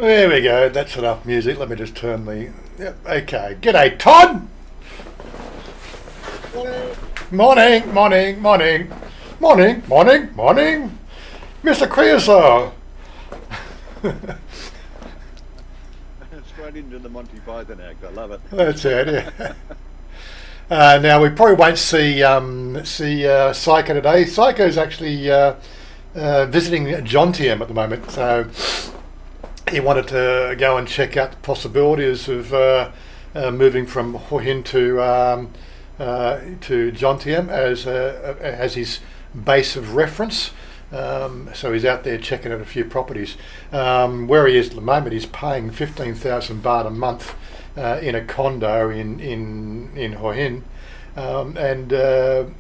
There we go. That's enough music. Let me just turn the... Yep, okay. G'day, Todd. Morning, morning, morning. Morning, morning, morning. Mr. Creosote. Straight into the Monty Python act. I love it. That's it, yeah. Now, we probably won't see Psycho today. Psycho's actually visiting Jontium at the moment, so he wanted to go and check out the possibilities of moving from Hua Hin to Jontium as his base of reference. So he's out there checking out a few properties. Where he is at the moment, he's paying 15,000 baht a month in a condo in Hua Hin, and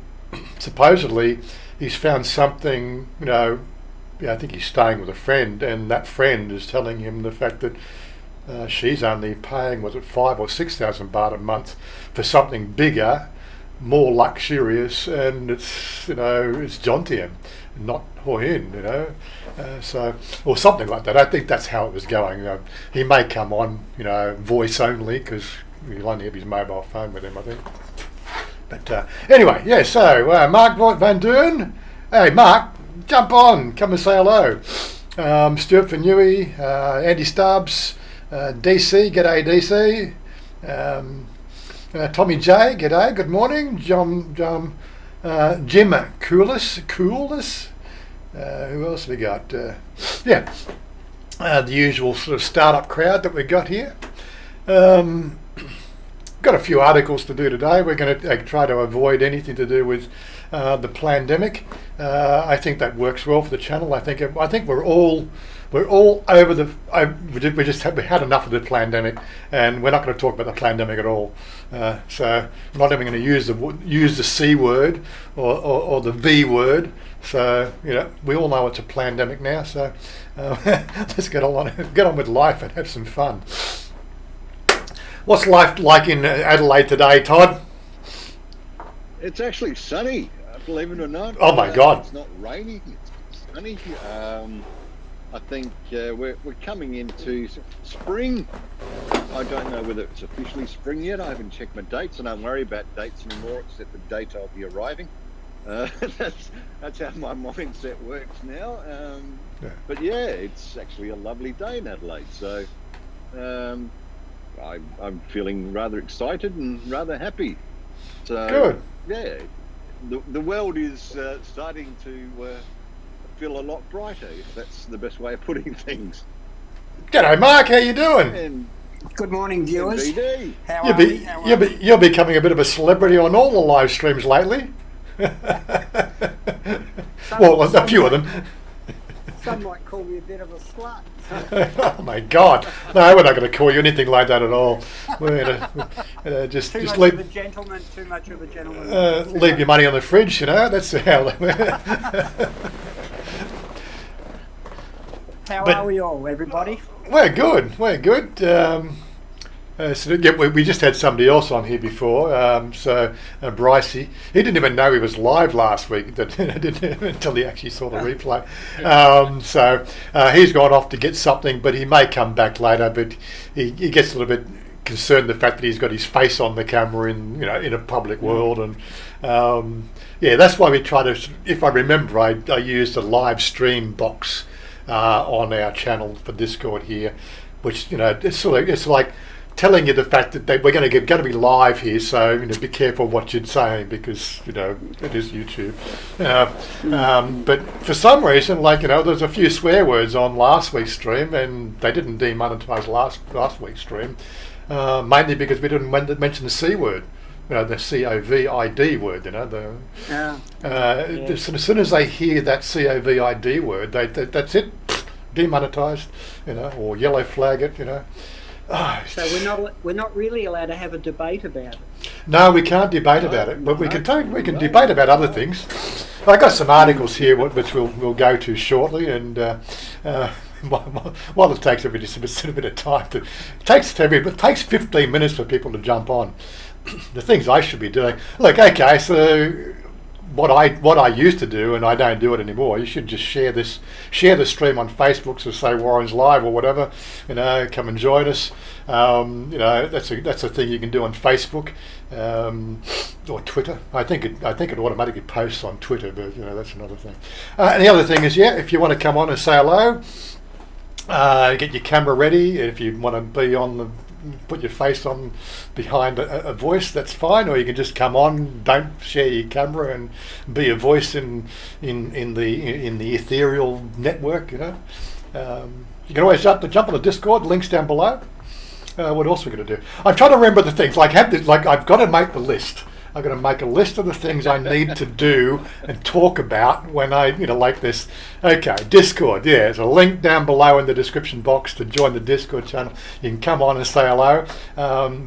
supposedly he's found something. I think he's staying with a friend, and that friend is telling him the fact that she's only paying, was it 5,000 or 6,000 baht a month for something bigger, more luxurious, and it's Jontium, not Hua Hin, or something like that. I think that's how it was going. He may come on, voice only, because he'll only have his mobile phone with him, I think. But anyway, yeah. So Mark Van Duren, hey Mark, jump on, come and say hello. Stuart Fanui, Andy Stubbs, DC, g'day DC. Tommy J, g'day, good morning. Jim Coolis. Who else have we got? The usual sort of startup crowd that we got here. Got a few articles to do today. We're going to try to avoid anything to do with the pandemic. I think that works well for the channel. I think we're all over the. We had enough of the pandemic, and we're not going to talk about the pandemic at all. So I'm not even going to use the C word or the V word. So we all know it's a pandemic now. So let's get on with life and have some fun. What's life like in Adelaide today, Todd? It's actually sunny, believe it or not. Oh my God! It's not raining. It's sunny. I think we're coming into spring. I don't know whether it's officially spring yet. I haven't checked my dates. I don't worry about dates anymore, except the date I'll be arriving. That's how my mindset works now. But yeah, it's actually a lovely day in Adelaide. So I'm feeling rather excited and rather happy. So good. Yeah, the world is starting to feel a lot brighter, if that's the best way of putting things. G'day, Mark. How you doing? And good morning, viewers. MBD. How are you? You're becoming a bit of a celebrity on all the live streams lately. Well, a few of them. Some might call me a bit of a slut. Oh my God! No, we're not going to call you anything like that at all. We're going to just leave. Too much of a gentleman. Leave your money on the fridge. That's how. How are we all, everybody? We're good. We're good. We just had somebody else on here before. Brycey, he didn't even know he was live last week. Until he actually saw the replay. He's gone off to get something, but he may come back later. But he gets a little bit concerned the fact that he's got his face on the camera in a public world, and that's why we try to. If I remember, I used a live stream box on our channel for Discord here, which it's like telling you the fact that we're going to be live here, so be careful what you're saying, because it is YouTube. But for some reason, there's a few swear words on last week's stream, and they didn't demonetize last week's stream, mainly because we didn't mention the C word, the COVID word. As soon as they hear that COVID word, that's it, demonetized, or yellow flag it, So we're not really allowed to have a debate about it. No, we can't debate about it, but we can debate about other things. I got some articles here which we'll go to shortly, and while it takes everybody just a bit of time it takes 15 minutes for people to jump on. The things I should be doing. Look, okay, so what I used to do, and I don't do it anymore. You should just share the stream on Facebook, so say Warren's live or whatever. Come and join us. That's a thing you can do on Facebook or Twitter. I think it automatically posts on Twitter, but that's another thing. And the other thing is, if you want to come on and say hello, get your camera ready. If you want to be put your face on behind a voice, that's fine, or you can just come on, don't share your camera and be a voice in the ethereal network. You can always jump on the Discord, links down below. What else are we going to do? I'm trying to remember the things. I've got to make the list. I'm going to make a list of the things I need to do and talk about when I, like this. Okay, Discord. Yeah, there's a link down below in the description box to join the Discord channel. You can come on and say hello,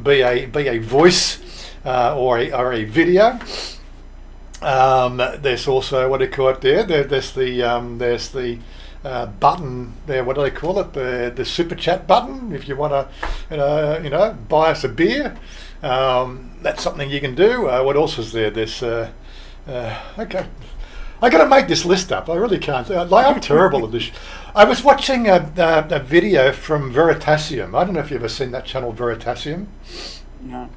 be a voice or a video. There's also, what do you call it there? There's the button there. What do they call it? The super chat button. If you want to, buy us a beer. That's something you can do. What else is there? There's okay. I got to make this list up. I really can't. I'm terrible at this. I was watching a video from Veritasium. I don't know if you've ever seen that channel, Veritasium. No.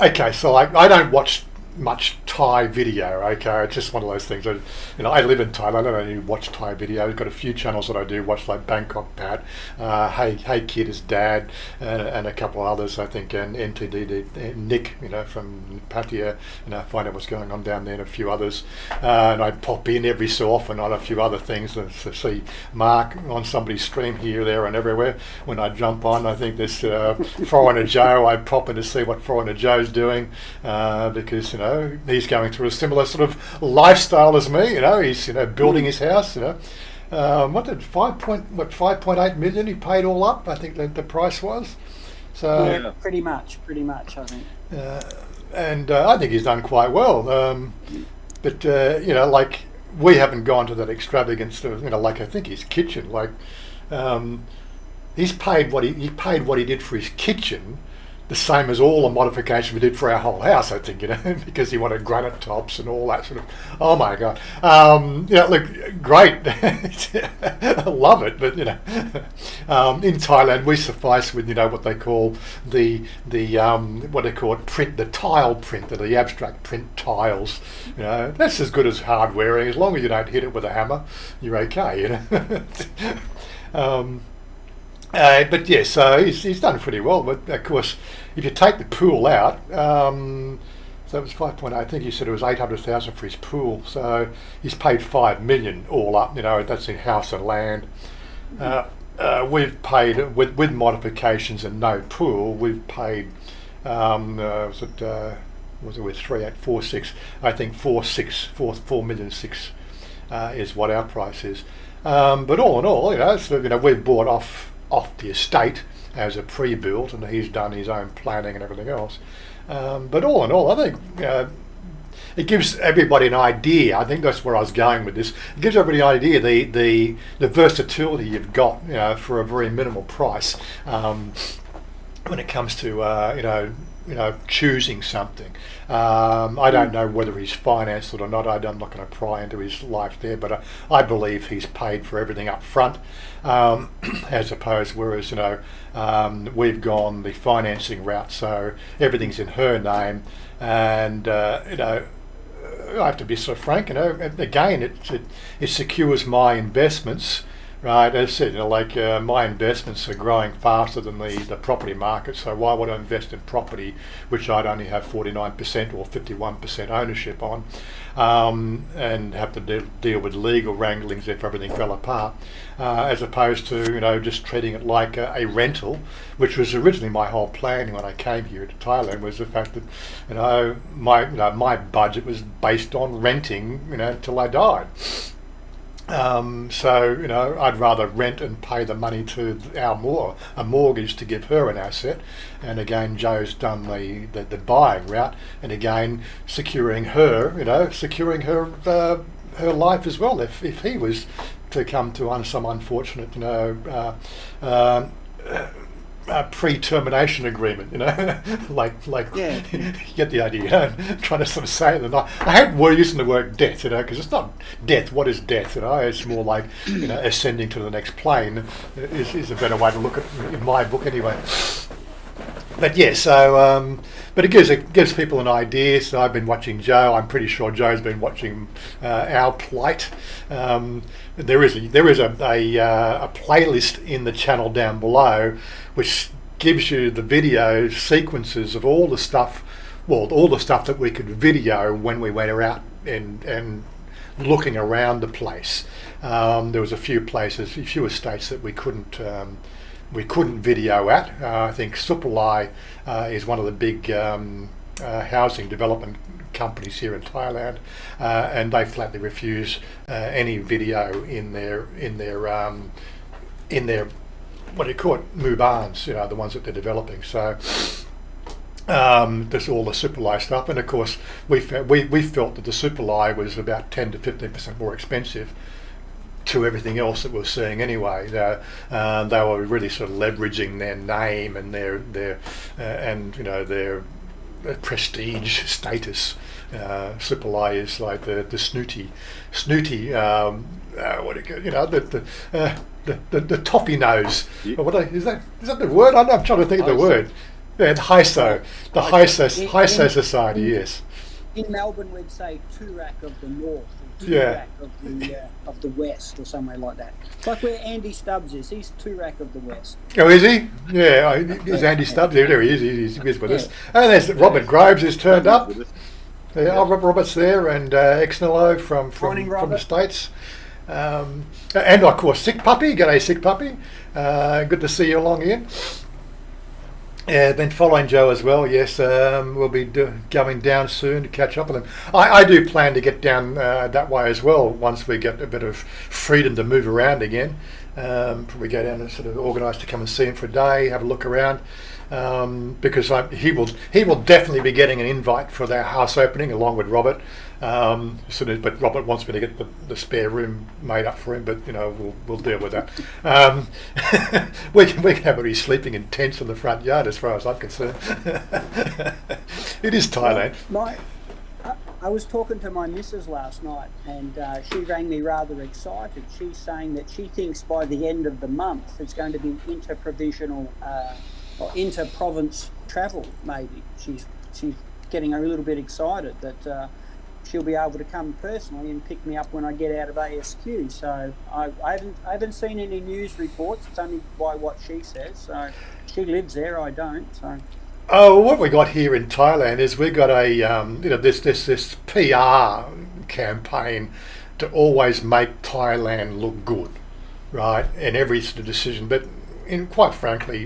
Okay, so I don't watch much Thai video. Okay, it's just one of those things. I live in Thailand. I don't only watch Thai video. I've got a few channels that I do watch, like Bangkok Pat, Hey Kid is Dad, and a couple of others, I think, and NTD Nick, from Pattaya, find out what's going on down there, and a few others. And I pop in every so often on a few other things to see Mark on somebody's stream here, there, and everywhere. When I jump on, I think there's Foreigner Joe. I pop in to see what Foreigner Joe's doing because he's going through a similar sort of lifestyle as me. He's building his house. What did 5.8 million he paid all up? I think the price was. So yeah, pretty much. I think. And I think he's done quite well. But like we haven't gone to that extravagance of like I think his kitchen. Like he's paid what he paid what he did for his kitchen. The same as all the modification we did for our whole house, I think, because he wanted granite tops and all that sort of. Oh my God, look, great, I love it. But in Thailand, we suffice with what they call the what they call it print, the tile print, the abstract print tiles. That's as good as hard wearing. As long as you don't hit it with a hammer, you're okay. But yeah, so he's done pretty well. But of course, if you take the pool out, so it was 5.8. I think he said it was 800,000 for his pool. So he's paid 5 million all up. That's in house and land. We've paid with modifications and no pool. We've paid was it with 3.846? I think 4.6 is what our price is. But all in all, we've bought off the estate as a pre-built, and he's done his own planning and everything else. But all in all, I think it gives everybody an idea. I think that's where I was going with this. It gives everybody an idea the versatility you've got, for a very minimal price when it comes to choosing something. I don't know whether he's financed it or not. I'm not going to pry into his life there, but I believe he's paid for everything up front, as opposed, whereas we've gone the financing route, so everything's in her name, and I have to be sort of frank. Again, it secures my investments. Right, as I said, my investments are growing faster than the property market, so why would I invest in property which I'd only have 49% or 51% ownership on, and have to deal with legal wranglings if everything fell apart, as opposed to just treating it like a rental, which was originally my whole plan when I came here to Thailand, was the fact that my budget was based on renting till I died. So I'd rather rent and pay the money to a mortgage to give her an asset, and again Joe's done the buying route, and again securing her her life as well if he was to come to some unfortunate pre-termination agreement, like Yeah. you get the idea. I'm trying to sort of say it, and I hate using the word death, because it's not death. What is death? It's more like ascending to the next plane is a better way to look at it in my book anyway. But yeah, so but it gives people an idea. So I've been watching Joe. I'm pretty sure Joe's been watching our plight. There is a playlist in the channel down below, which gives you the video sequences of all the stuff. Well, all the stuff that we could video when we went out and looking around the place. There was a few estates that we couldn't video at. I think Supalai is one of the big housing development companies here in Thailand, and they flatly refuse any video in their what do you call it, mubans, the ones that they're developing. So there's all the Supalai stuff, and of course we felt that the Supalai was about 10 to 15% more expensive to everything else that we're seeing anyway. They were really sort of leveraging their name and their prestige status. Supalai is like the snooty what do you the toffee nose. Is that the word? I'm trying to think of the word. Yeah, the high so society. Yes. In Melbourne, we'd say Toorak of the North, or Yeah. Toorak of the West, or somewhere like that. It's like where Andy Stubbs is. He's Toorak of the West. Oh, is he? Yeah, he's Andy Stubbs. There he is. He's with us. And there's Robert Groves has turned up. Yeah, Robert's there, and Exnello from the States. And of course, Sick Puppy. G'day, Sick Puppy. Good to see you along here. Been following Joe as well. Yes, we'll be going down soon to catch up with him. I do plan to get down that way as well once we get a bit of freedom to move around again. Probably go down and sort of organise to come and see him for a day, have a look around, because he will definitely be getting an invite for their house opening along with Robert. But Robert wants me to get the spare room made up for him, but we'll deal with that. We can have him sleeping in tents in the front yard, as far as I'm concerned. It is Thailand. I was talking to my missus last night, and she rang me rather excited. She's saying that she thinks by the end of the month it's going to be inter-provisional or inter-province travel. Maybe she's getting a little bit excited that she'll be able to come personally and pick me up when I get out of ASQ. So I haven't seen any news reports. It's only by what she says. So she lives there, I don't. So. Oh, what we got here in Thailand is we got a this PR campaign to always make Thailand look good, right? In every sort of decision, but quite frankly,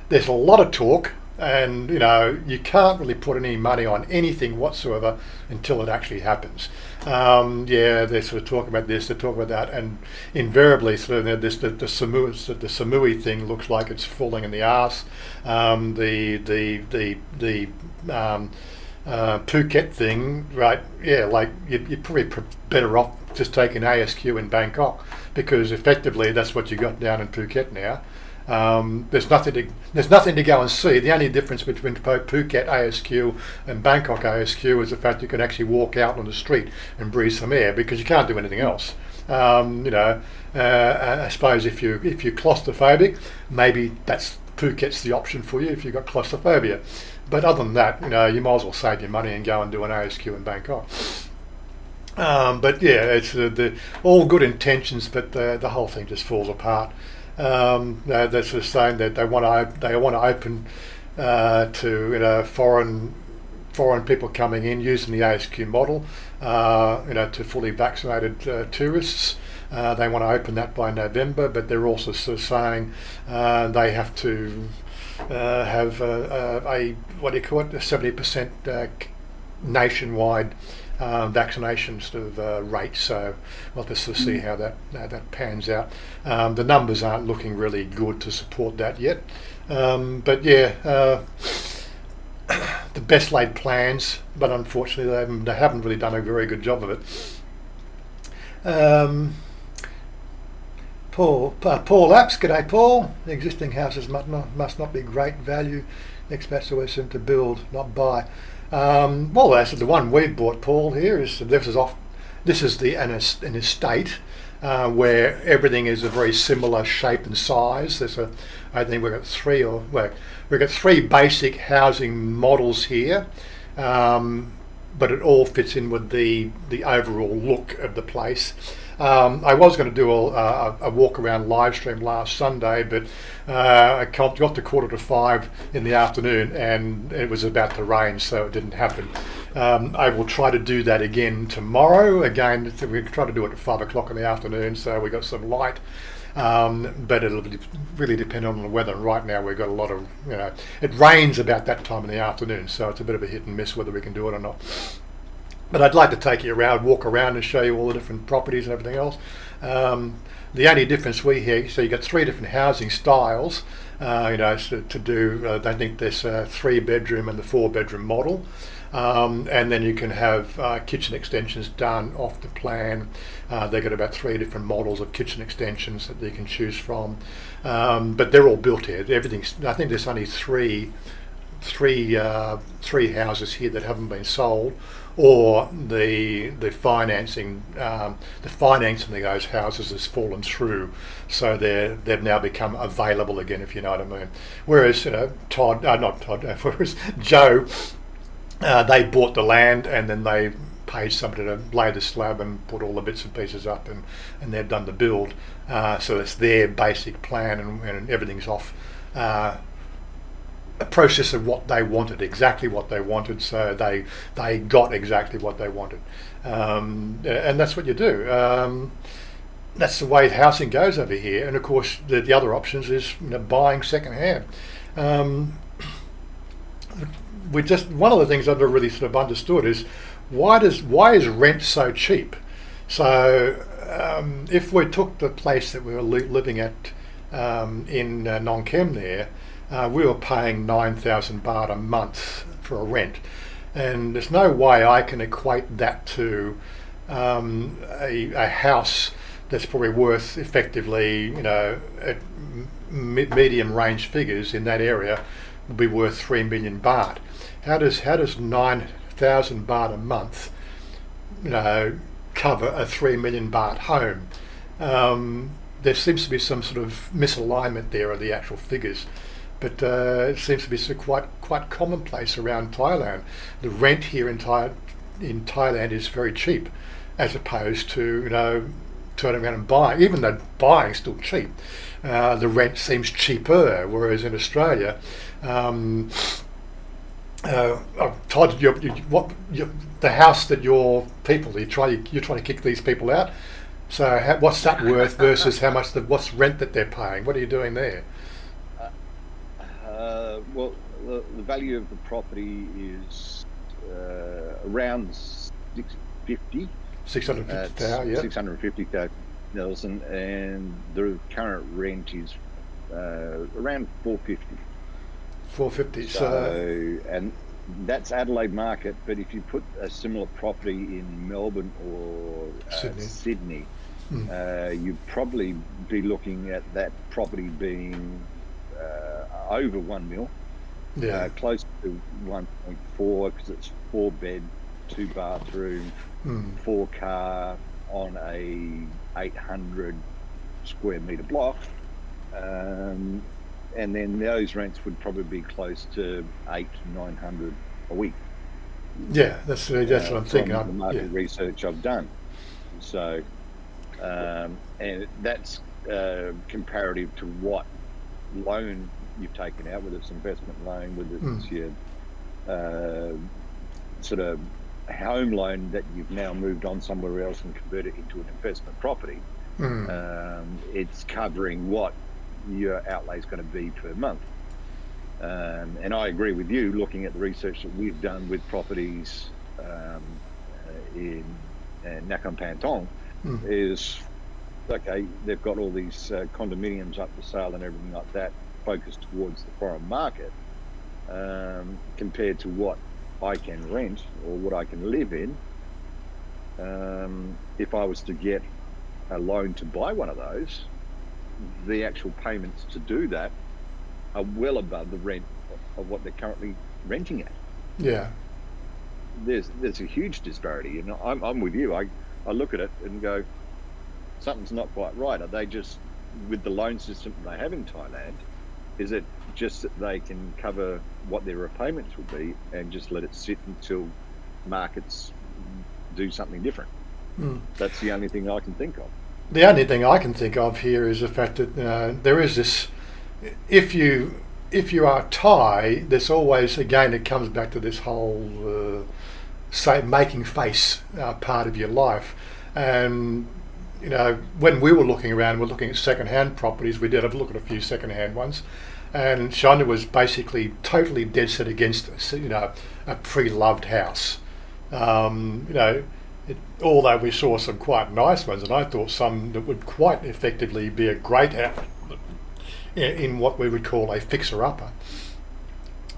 there's a lot of talk, and you can't really put any money on anything whatsoever until it actually happens. They sort of talk about this, they talk about that, and invariably sort of the Samui thing looks like it's falling in the arse. The Phuket thing, right? Yeah, like you're probably better off just taking ASQ in Bangkok, because effectively that's what you got down in Phuket now. There's nothing to go and see. The only difference between Phuket ASQ and Bangkok ASQ is the fact you can actually walk out on the street and breathe some air, because you can't do anything else. I suppose if you're claustrophobic, maybe Phuket's the option for you if you've got claustrophobia. But other than that, you might as well save your money and go and do an ASQ in Bangkok. But yeah, it's all good intentions, but the whole thing just falls apart. They're sort of saying that they want to open to foreign people coming in using the ASQ model, to fully vaccinated tourists. They want to open that by November, but they're also sort of saying they have to have a 70% nationwide vaccination sort of rate. So we'll have to sort of see how that pans out. The numbers aren't looking really good to support that yet, but yeah, the best laid plans, but unfortunately they haven't really done a very good job of it. Paul Apps, g'day Paul. The existing houses must not be great value. Expats always seem to build, not buy. Well, that's the one we've bought, Paul. Here is this is an estate where everything is a very similar shape and size. I think we've got three basic housing models here, but it all fits in with the overall look of the place. I was going to do a walk around live stream last Sunday, but I got to 4:45 in the afternoon and it was about to rain, so it didn't happen. I will try to do that again tomorrow. Again, we try to do it at 5 o'clock in the afternoon, so we got some light. But it'll really depend on the weather. Right now we've got a lot of, it rains about that time in the afternoon, so it's a bit of a hit and miss whether we can do it or not. But I'd like to take you around, walk around and show you all the different properties and everything else. The only difference so you got three different housing styles, to do, I think there's a 3-bedroom and the 4-bedroom model. And then you can have kitchen extensions done off the plan. They've got about 3 different models of kitchen extensions that you can choose from. But they're all built here. I think there's only three houses here that haven't been sold, or the financing of those houses has fallen through, so they've now become available again, if you know what I mean. Whereas whereas Joe, they bought the land and then they paid somebody to lay the slab and put all the bits and pieces up, and they've done the build. So it's their basic plan, and everything's off a process of what they wanted, exactly what they wanted, so they got exactly what they wanted. And that's what you do. That's the way housing goes over here. And of course the other options is buying second hand. One of the things I've never really sort of understood is why is rent so cheap? So if we took the place that we were living at in Nong Kem there, we were paying 9,000 baht a month for a rent, and there's no way I can equate that to a house that's probably worth effectively, at medium range figures in that area, will be worth 3 million baht. How does 9,000 baht a month, cover a 3 million baht home? There seems to be some sort of misalignment there of the actual figures. But it seems to be quite commonplace around Thailand. The rent here in Thailand is very cheap, as opposed to turning around and buying. Even though buying's still cheap, the rent seems cheaper. Whereas in Australia, Todd, the house that you're trying to kick these people out. So what's that worth versus what's rent that they're paying? What are you doing there? Well, the value of the property is around 650. 650,000, yeah. 650,000, and the current rent is around 450. 450. And that's Adelaide market. But if you put a similar property in Melbourne or Sydney, you'd probably be looking at that property being over 1 mil, close to 1.4, because it's 4-bed, 2-bathroom, 4-car on a 800 square metre block, and then those rents would probably be close to 800-900 a week. Yeah, that's what I'm thinking. From the market research I've done. So, and that's comparative to what loan you've taken out, whether it's investment loan, whether it's your sort of home loan that you've now moved on somewhere else and converted into an investment property. It's covering what your outlay is going to be per month. And I agree with you, looking at the research that we've done with properties in Nakhon Pantong, is okay, they've got all these condominiums up for sale and everything like that, focused towards the foreign market, compared to what I can rent or what I can live in. If I was to get a loan to buy one of those, the actual payments to do that are well above the rent of what they're currently renting at. Yeah. There's a huge disparity, and I'm with you. I look at it and go, something's not quite right. Are they just, with the loan system they have in Thailand, is it just that they can cover what their repayments would be and just let it sit until markets do something different? That's the only thing I can think of. The only thing I can think of here is the fact that there is this, if you are Thai, there's always, again, it comes back to this whole say making face part of your life. And you know, when we were looking around, we're looking at second-hand properties. We did have a look at a few second-hand ones, and Chanya was basically totally dead set against, you know, a pre-loved house. You know, although we saw some quite nice ones, and I thought some that would quite effectively be a great house in what we would call a fixer-upper.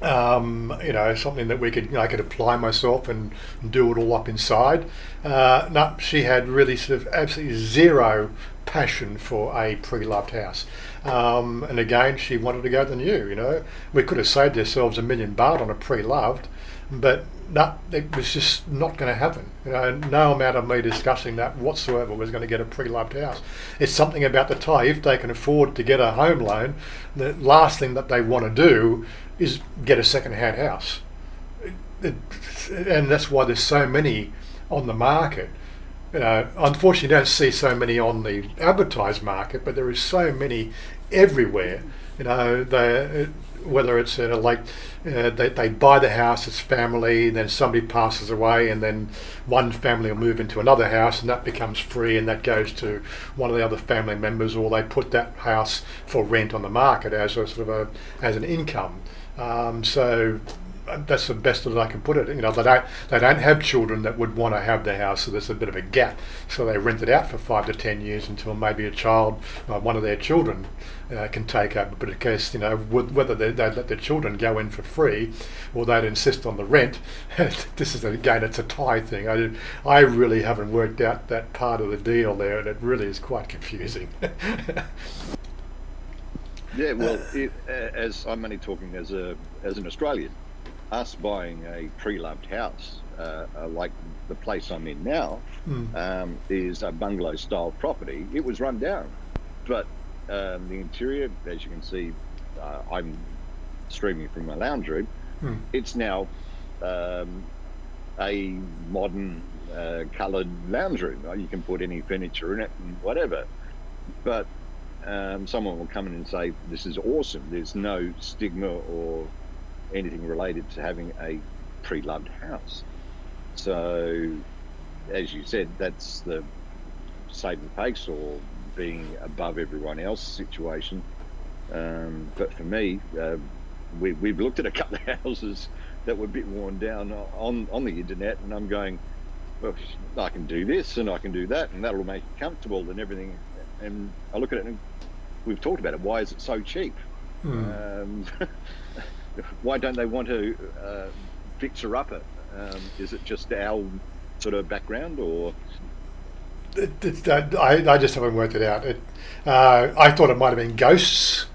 You know, something that I could apply myself and do it all up inside. No, she had really sort of absolutely zero passion for a pre-loved house. And again, she wanted to go to the new, you know. We could have saved ourselves $1 million baht on a pre-loved, but no, it was just not going to happen. You know, no amount of me discussing that whatsoever was going to get a pre-loved house. It's something about the Thai, if they can afford to get a home loan, the last thing that they want to do is get a second-hand house. And that's why there's so many on the market. You know, unfortunately, you don't see so many on the advertised market, but there is so many everywhere. You know, whether it's they buy the house, it's family, then somebody passes away, and then one family will move into another house, and that becomes free, and that goes to one of the other family members, or they put that house for rent on the market as a sort of as an income. So that's the best that I can put it. You know, they don't have children that would want to have the house, so there's a bit of a gap. So they rent it out for 5 to 10 years until maybe a child, one of their children, can take over. But in case, you know, whether they'd let their children go in for free or they'd insist on the rent, this is again, it's a Thai thing. I really haven't worked out that part of the deal there, and it really is quite confusing. Yeah, well, as I'm only talking as an Australian, us buying a pre-loved house, like the place I'm in now, is a bungalow-style property. It was run down, but the interior, as you can see, I'm streaming from my lounge room. It's now a modern coloured lounge room. You can put any furniture in it and whatever, but someone will come in and say, this is awesome. There's no stigma or anything related to having a pre-loved house. So, as you said, that's the saving face or being above everyone else situation. But for me, we've looked at a couple of houses that were a bit worn down on the internet, and I'm going, well, I can do this and I can do that, and that'll make it comfortable and everything. And I look at it and we've talked about it. Why is it so cheap? Why don't they want to fix her up? Is it just our sort of background, or? I just haven't worked it out. I thought it might have been ghosts.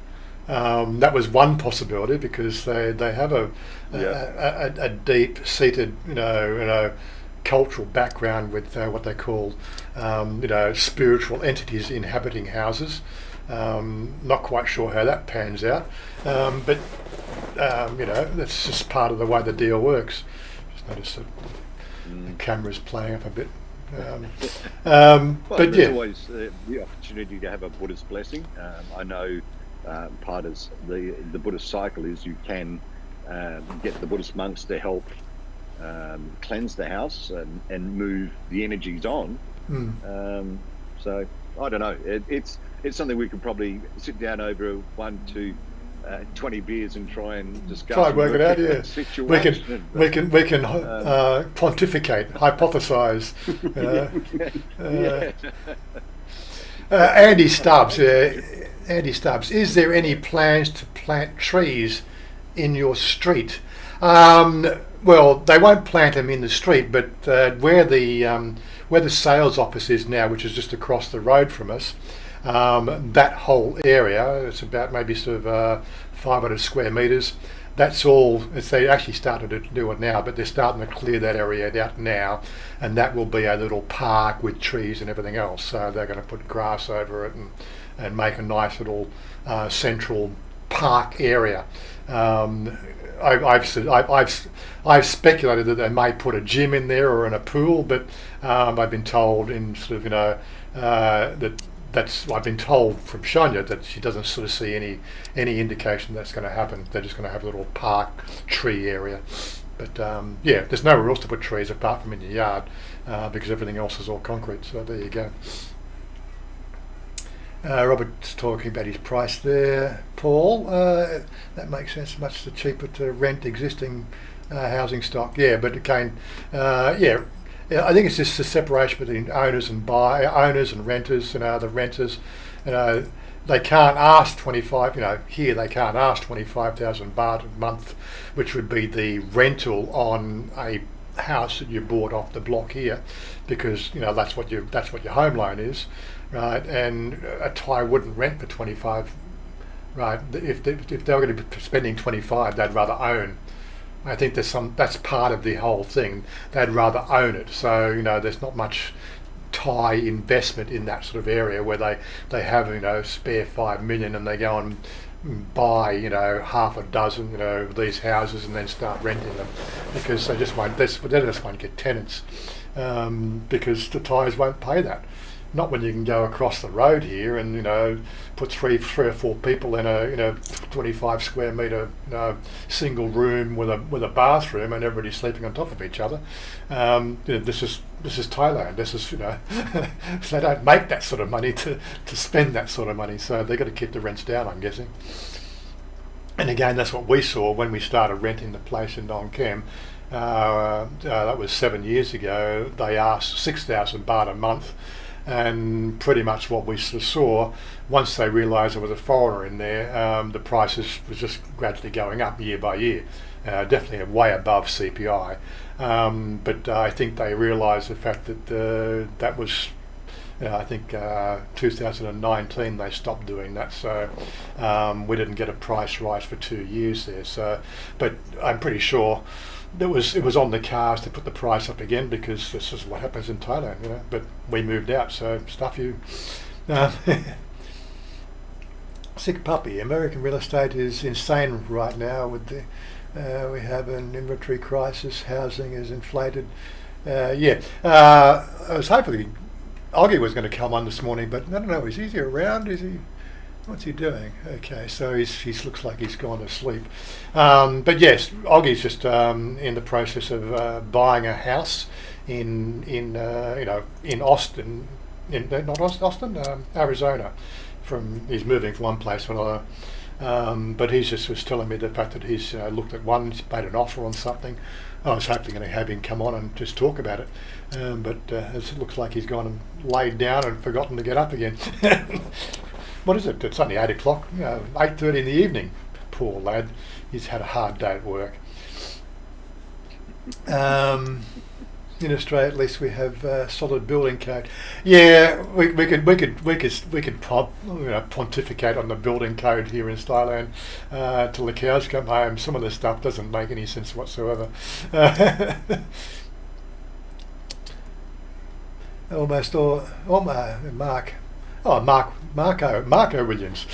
That was one possibility, because they have a deep-seated, you know, cultural background with what they call, you know, spiritual entities inhabiting houses. Not quite sure how that pans out, but you know, that's just part of the way the deal works. Just noticed that the camera's playing up a bit. Well, but there's yeah, always the opportunity to have a Buddhist blessing. I know part of the Buddhist cycle is you can get the Buddhist monks to help cleanse the house and move the energies on. So I don't know. It's something we could probably sit down over 1 to 20 beers and try and discuss. try and work it out. Yeah, we can pontificate, hypothesize. Andy Stubbs. Andy Stubbs. Is there any plans to plant trees in your street? Well, they won't plant them in the street, but where the sales office is now, which is just across the road from us, that whole area, it's about maybe sort of 500 square metres. That's all. They actually started to do it now, but they're starting to clear that area out now, and that will be a little park with trees and everything else. So they're going to put grass over it and make a nice little central park area. I've speculated that they may put a gym in there or in a pool, but I've been told in sort of I've been told from Chanya that she doesn't sort of see any indication that's going to happen. They're just going to have a little park tree area. But there's nowhere else to put trees apart from in your yard because everything else is all concrete. So there you go. Robert's talking about his price there. Paul, that makes sense. Much cheaper to rent existing housing stock. Yeah, but again, I think it's just the separation between owners and owners and renters. The renters, they can't ask 25. Here they can't ask 25,000 baht a month, which would be the rental on a house that you bought off the block here, because that's what your home loan is, right? And a Thai wouldn't rent for 25, right? If they were going to be spending 25, they'd rather own. I think that's part of the whole thing. They'd rather own it. So there's not much Thai investment in that sort of area where they have spare 5 million and they go and buy half a dozen these houses and then start renting them, because they just won't get tenants, because the Thais won't pay that. Not when you can go across the road here and put three or four people in a 25 square metre single room with a bathroom and everybody sleeping on top of each other. This is Thailand. This is so they don't make that sort of money to spend that sort of money. So they've got to keep the rents down, I'm guessing. And again, that's what we saw when we started renting the place in Nong Kem. That was 7 years ago. They asked 6,000 baht a month. And pretty much what we saw, once they realised there was a foreigner in there, the prices was just gradually going up year by year, definitely way above CPI. But I think they realised the fact that that was, I think 2019 they stopped doing that. So we didn't get a price rise for 2 years there. So, but I'm pretty sure it was on the cards to put the price up again, because this is what happens in Thailand, But we moved out, so stuff you. Sick puppy. American real estate is insane right now. With we have an inventory crisis. Housing is inflated. I was hoping Oggy was going to come on this morning, but I don't know. Is he around? Is he? What's he doing? Okay, so he looks like he's gone to sleep. But yes, Oggy's just in the process of buying a house in Austin, Arizona. He's moving from one place to another. But he just was telling me the fact that he's looked at one, he's made an offer on something. I was hoping to have him come on and just talk about it. But it looks like he's gone and laid down and forgotten to get up again. What is it? It's only 8 o'clock, 8:30 in the evening. Poor lad. He's had a hard day at work. In Australia, at least, we have solid building code. Yeah, we could pontificate on the building code here in Thailand till the cows come home. Some of the stuff doesn't make any sense whatsoever. Marco Williams.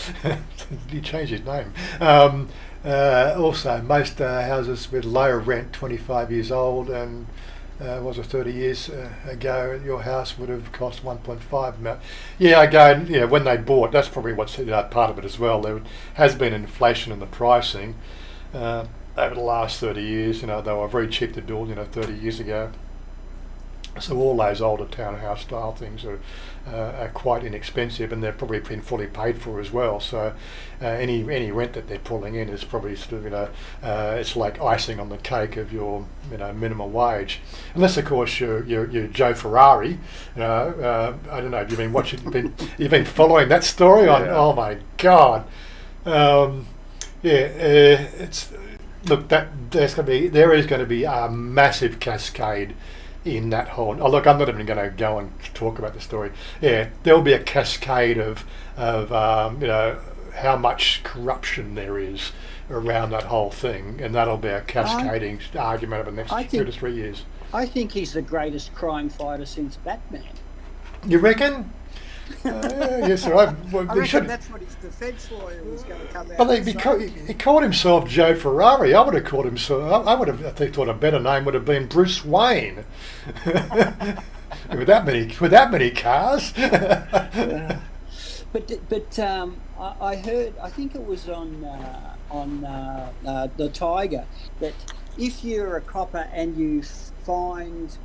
He changed his name. Also, most houses with low rent, 25 years old, and was it 30 years ago, your house would have cost 1.5 million. Yeah, again, when they bought, that's probably what's part of it as well. There has been inflation in the pricing over the last 30 years. They were very cheap to build, 30 years ago. So all those older townhouse style things are quite inexpensive, and they've probably been fully paid for as well. So any rent that they're pulling in is probably sort of it's like icing on the cake of your minimum wage, unless of course you're Joe Ferrari. I don't know if you've been watching, you've been following that story on. Yeah. Oh my God, it's look, there is going to be a massive cascade in that whole. Oh, look, I'm not even going to go and talk about the story. Yeah, there'll be a cascade of how much corruption there is around that whole thing, and that'll be a cascading argument over the next 2 to 3 years. I think he's the greatest crime fighter since Batman. You reckon? Yes, sir. I reckon that's what his defence lawyer was going to come out. Well, he called himself Joe Ferrari. I would have called him. I would have. I think thought a better name would have been Bruce Wayne. with that many cars. But I heard. I think it was on the Tiger that if you're a copper and you find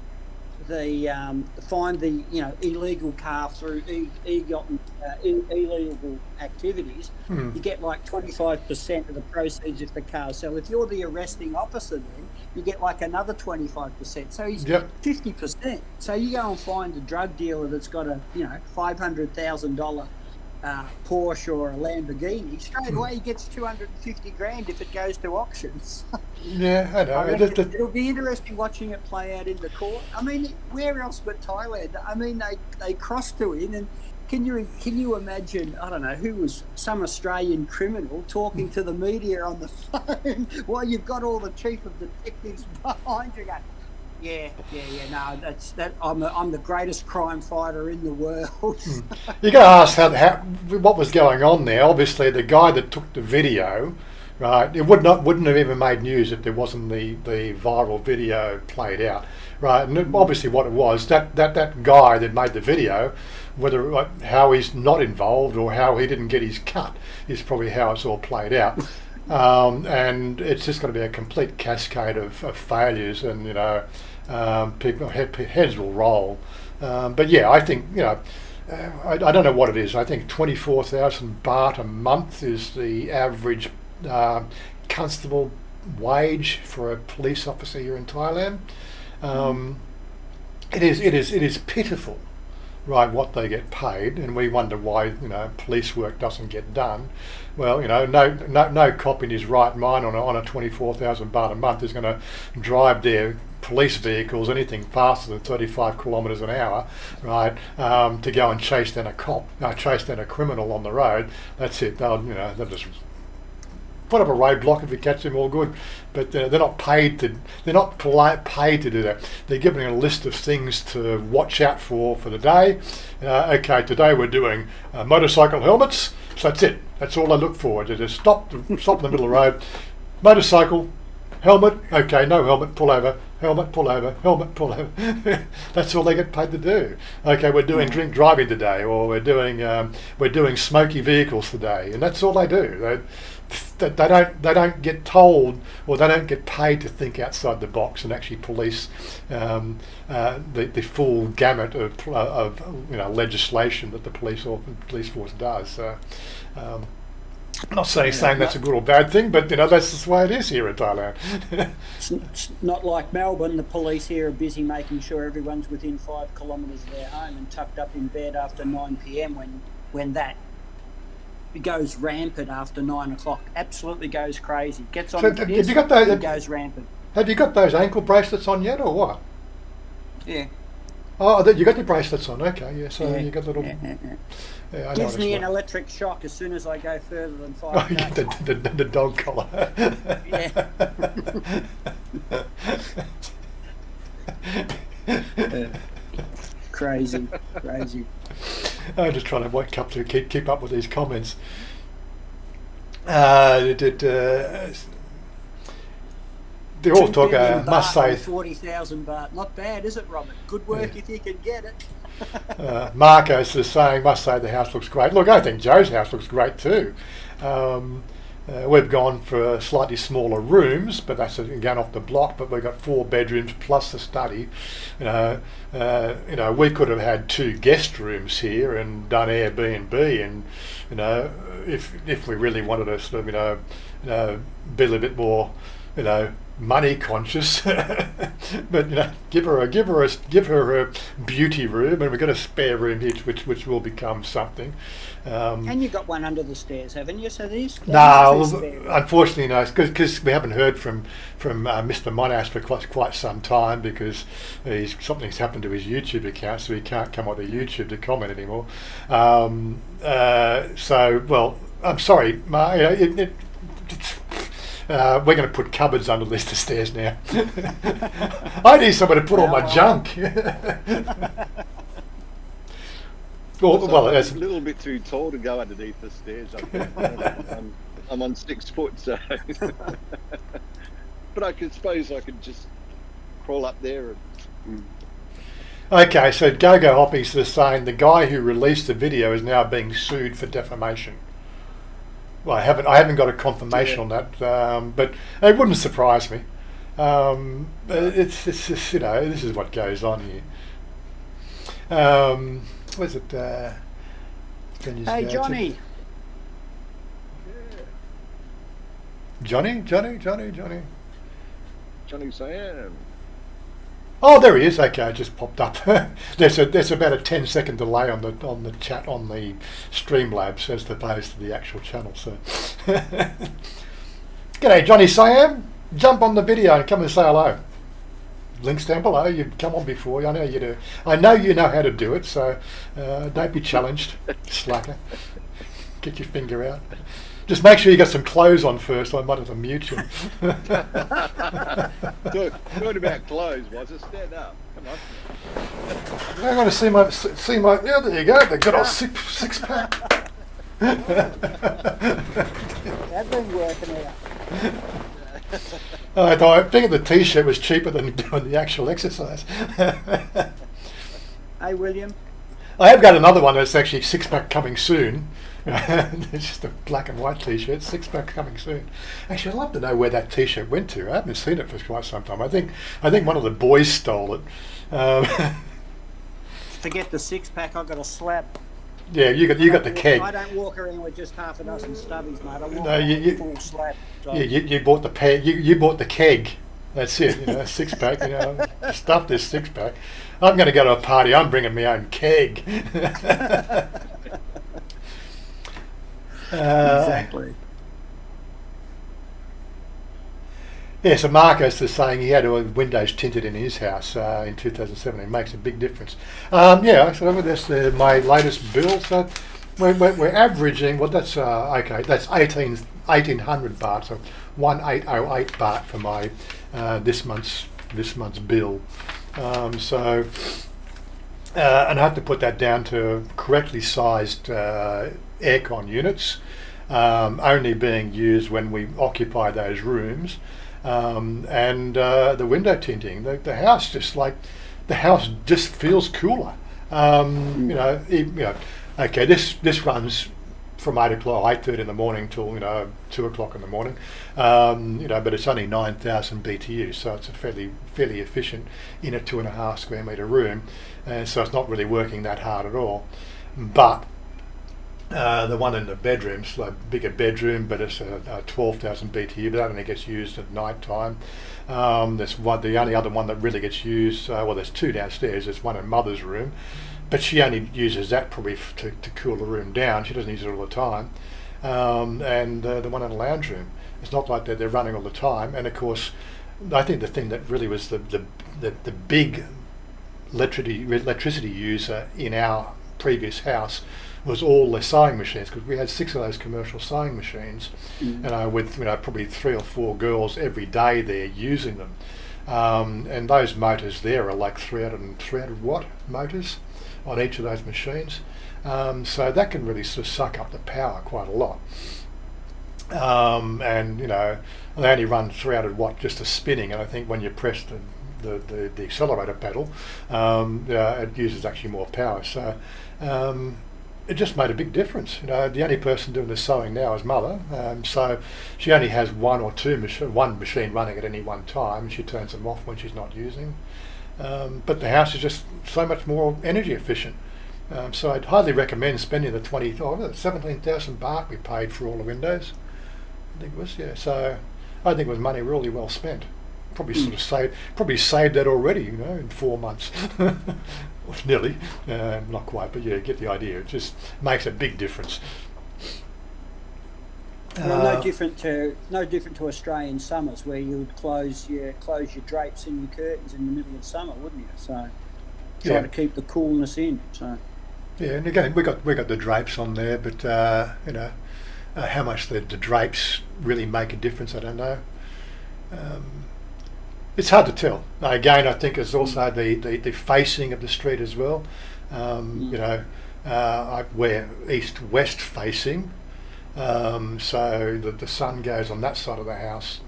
the illegal car through illegal activities, you get like 25% of the proceeds of the car. So if you're the arresting officer, then you get like another 25%. So he's 50%. So you go and find a drug dealer that's got a $500,000 Porsche or a Lamborghini, straight away he gets 250 grand if it goes to auctions. Yeah, I know. It'll be interesting watching it play out in the court. I mean, where else but Thailand? I mean, they crossed to him, and can you imagine? I don't know who was some Australian criminal talking to the media on the phone while you've got all the chief of detectives behind you going, no, that's that. I'm the greatest crime fighter in the world. You got to ask what was going on there. Obviously, the guy that took the video, right? It wouldn't have even made news if there wasn't the viral video played out, right? And obviously, what it was that guy that made the video, whether how he's not involved or how he didn't get his cut, is probably how it's all played out. And it's just going to be a complete cascade of failures, and people heads will roll. But yeah, I think I don't know what it is. I think 24,000 baht a month is the average constable wage for a police officer here in Thailand. It is pitiful, right, what they get paid, and we wonder why police work doesn't get done. Well, no cop in his right mind on a 24,000 baht a month is going to drive their police vehicles anything faster than 35 kilometres an hour, right? To go and chase down a criminal on the road. That's it. They'll just put up a roadblock if you catch them, all good. But they're not paid to. They're not paid to do that. They're given a list of things to watch out for the day. Okay, today we're doing motorcycle helmets. So that's it. That's all they look for. They just stop in the middle of the road. Motorcycle, helmet. Okay, no helmet. Pull over. Helmet. Pull over. Helmet. Pull over. That's all they get paid to do. Okay, we're doing drink driving today, or we're doing smoky vehicles today, and that's all they do. They don't get told, or they don't get paid to think outside the box and actually police the full gamut of legislation that the police force does. So, I'm not saying that's a good or bad thing, but that's just the way it is here in Thailand. It's not like Melbourne. The police here are busy making sure everyone's within 5 kilometres of their home and tucked up in bed after 9 p.m. when that goes rampant after 9 o'clock. Absolutely goes crazy. Gets on the disc, it goes rampant. Have you got those ankle bracelets on yet, or what? Yeah. Oh, you got your bracelets on. Okay, yeah. So you got little. Yeah, gives me an electric shock as soon as I go further than 5. Oh, you get the dog collar. Crazy. I'm just trying to wake up to keep up with these comments. They're all talking. I must say, 40,000 baht. Not bad, is it, Robert? Good work if you can get it. Marcos is saying, must say the house looks great. Look, I think Joe's house looks great too. We've gone for slightly smaller rooms, but that's again off the block. But we've got 4 bedrooms plus the study. We could have had 2 guest rooms here and done Airbnb, and if we really wanted to sort of be a little bit more money conscious, but give her a beauty room, and we've got a spare room here, which will become something. And you got one under the stairs, haven't you? So these. No, unfortunately, no, because we haven't heard from Mr. Monash for quite some time, because something's happened to his YouTube account, so he can't come onto YouTube to comment anymore. So, well, I'm sorry, we're going to put cupboards under the stairs now. I need somewhere to put all my junk. Well, it's a little bit too tall to go underneath the stairs. I think. I'm on 6 foot, so. But I suppose I could just crawl up there. Okay, so Go-Go Hoppy's just saying the guy who released the video is now being sued for defamation. Well, I haven't got a confirmation on that, but it wouldn't surprise me. It's just, this is what goes on here. Where's it? Hey, Johnny. Johnny. Johnny Sam. Oh, there he is. Okay, it just popped up. There's about a 10-second delay on the chat on the Streamlabs as opposed to the actual channel. So, g'day, Johnny Sam. Jump on the video and come and say hello. Links down below. You've come on before. I know you do. I know you know how to do it. So don't be challenged, slacker. Get your finger out. Just make sure you got some clothes on first. I might have to mute you. Talking about clothes, Wazza, stand up. Come on. I want to see my. Yeah, there you go. The good old six pack. They've been working out. I figured the t-shirt was cheaper than doing the actual exercise. Hey, William. I have got another one that's actually 6-pack coming soon. It's just a black and white t-shirt, 6-pack coming soon. Actually, I'd love to know where that t-shirt went to. I haven't seen it for quite some time. I think one of the boys stole it. Forget the 6-pack. I got a slab. Yeah, you got the keg. I don't walk around with just half a dozen stubbies, mate. I walk around with a full slab. So. Yeah, you bought the you bought the keg. That's it. 6-pack. Stuff this 6-pack. I'm going to go to a party. I'm bringing my own keg. Exactly. Yeah, so Marcos is saying he had windows tinted in his house in 2007. It makes a big difference. Yeah, so that's my latest bill. So we're averaging. Well, that's okay. That's 1,800 baht. So 1,808 baht for my this month's bill. So and I have to put that down to correctly sized aircon units, only being used when we occupy those rooms. And the window tinting, the house just feels cooler. Okay, this runs from 8:30 in the morning till 2 o'clock in the morning. But it's only 9,000 BTU, so it's a fairly efficient in a 2.5 square metre room, and so it's not really working that hard at all. But the one in the bedroom's a bigger bedroom, but it's a 12,000 BTU, but that only gets used at night time. There's the only other one that really gets used, there's 2 downstairs. There's one in Mother's room, but she only uses that probably to cool the room down. She doesn't use it all the time. And the one in the lounge room, it's not like they're running all the time. And of course, I think the thing that really was the big electricity user in our previous house was all the sewing machines, because we had 6 of those commercial sewing machines, with probably 3 or 4 girls every day there using them, and those motors there are like 300 watt motors on each of those machines, so that can really sort of suck up the power quite a lot. And they only run 300 watt just to spinning, and I think when you press the accelerator pedal, it uses actually more power. So it just made a big difference. The only person doing the sewing now is Mother, so she only has one machine running at any one time, and she turns them off when she's not using. But the house is just so much more energy efficient. So I'd highly recommend spending the 17,000 baht we paid for all the windows. I think it was, yeah. So I think it was money really well spent. probably sort of saved that already, you know, in 4 months. Nearly, not quite, but yeah, get the idea. It just makes a big difference. Well, no different to Australian summers, where you would close your drapes and your curtains in the middle of summer, wouldn't you? So try to keep the coolness in. So yeah, and again, we got the drapes on there, but you know, how much the drapes really make a difference, I don't know. It's hard to tell. Again, I think it's also the facing of the street as well. You know, we're east-west facing, so the sun goes on that side of the house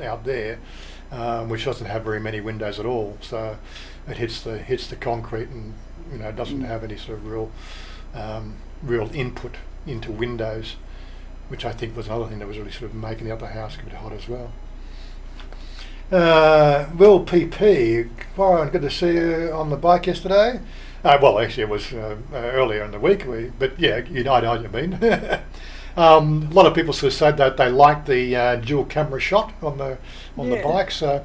out there, which doesn't have very many windows at all. So it hits the concrete, and you know, doesn't have any sort of real input into windows, which I think was another thing that was really sort of making the other house a bit hot as well. Will PP, Warren, good to see you on the bike yesterday. Well, actually, it was earlier in the week, but yeah, you know what you mean. A lot of people sort of said that they liked the dual camera shot on the bike. So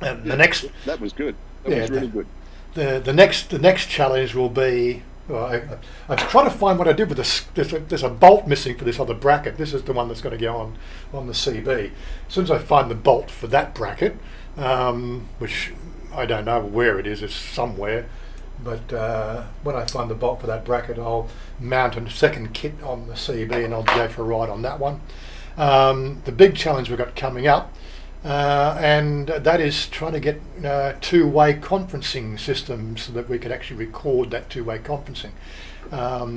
the next, that was good. That was really good. The next challenge will be. I was trying to find what I did with this. There's a bolt missing for this other bracket. This is the one that's going to go on the CB. As soon as I find the bolt for that bracket, which I don't know where it is, it's somewhere. But when I find the bolt for that bracket, I'll mount a second kit on the CB and I'll go for a ride on that one. The big challenge we've got coming up, and that is trying to get two-way conferencing systems so that we could actually record that two-way conferencing.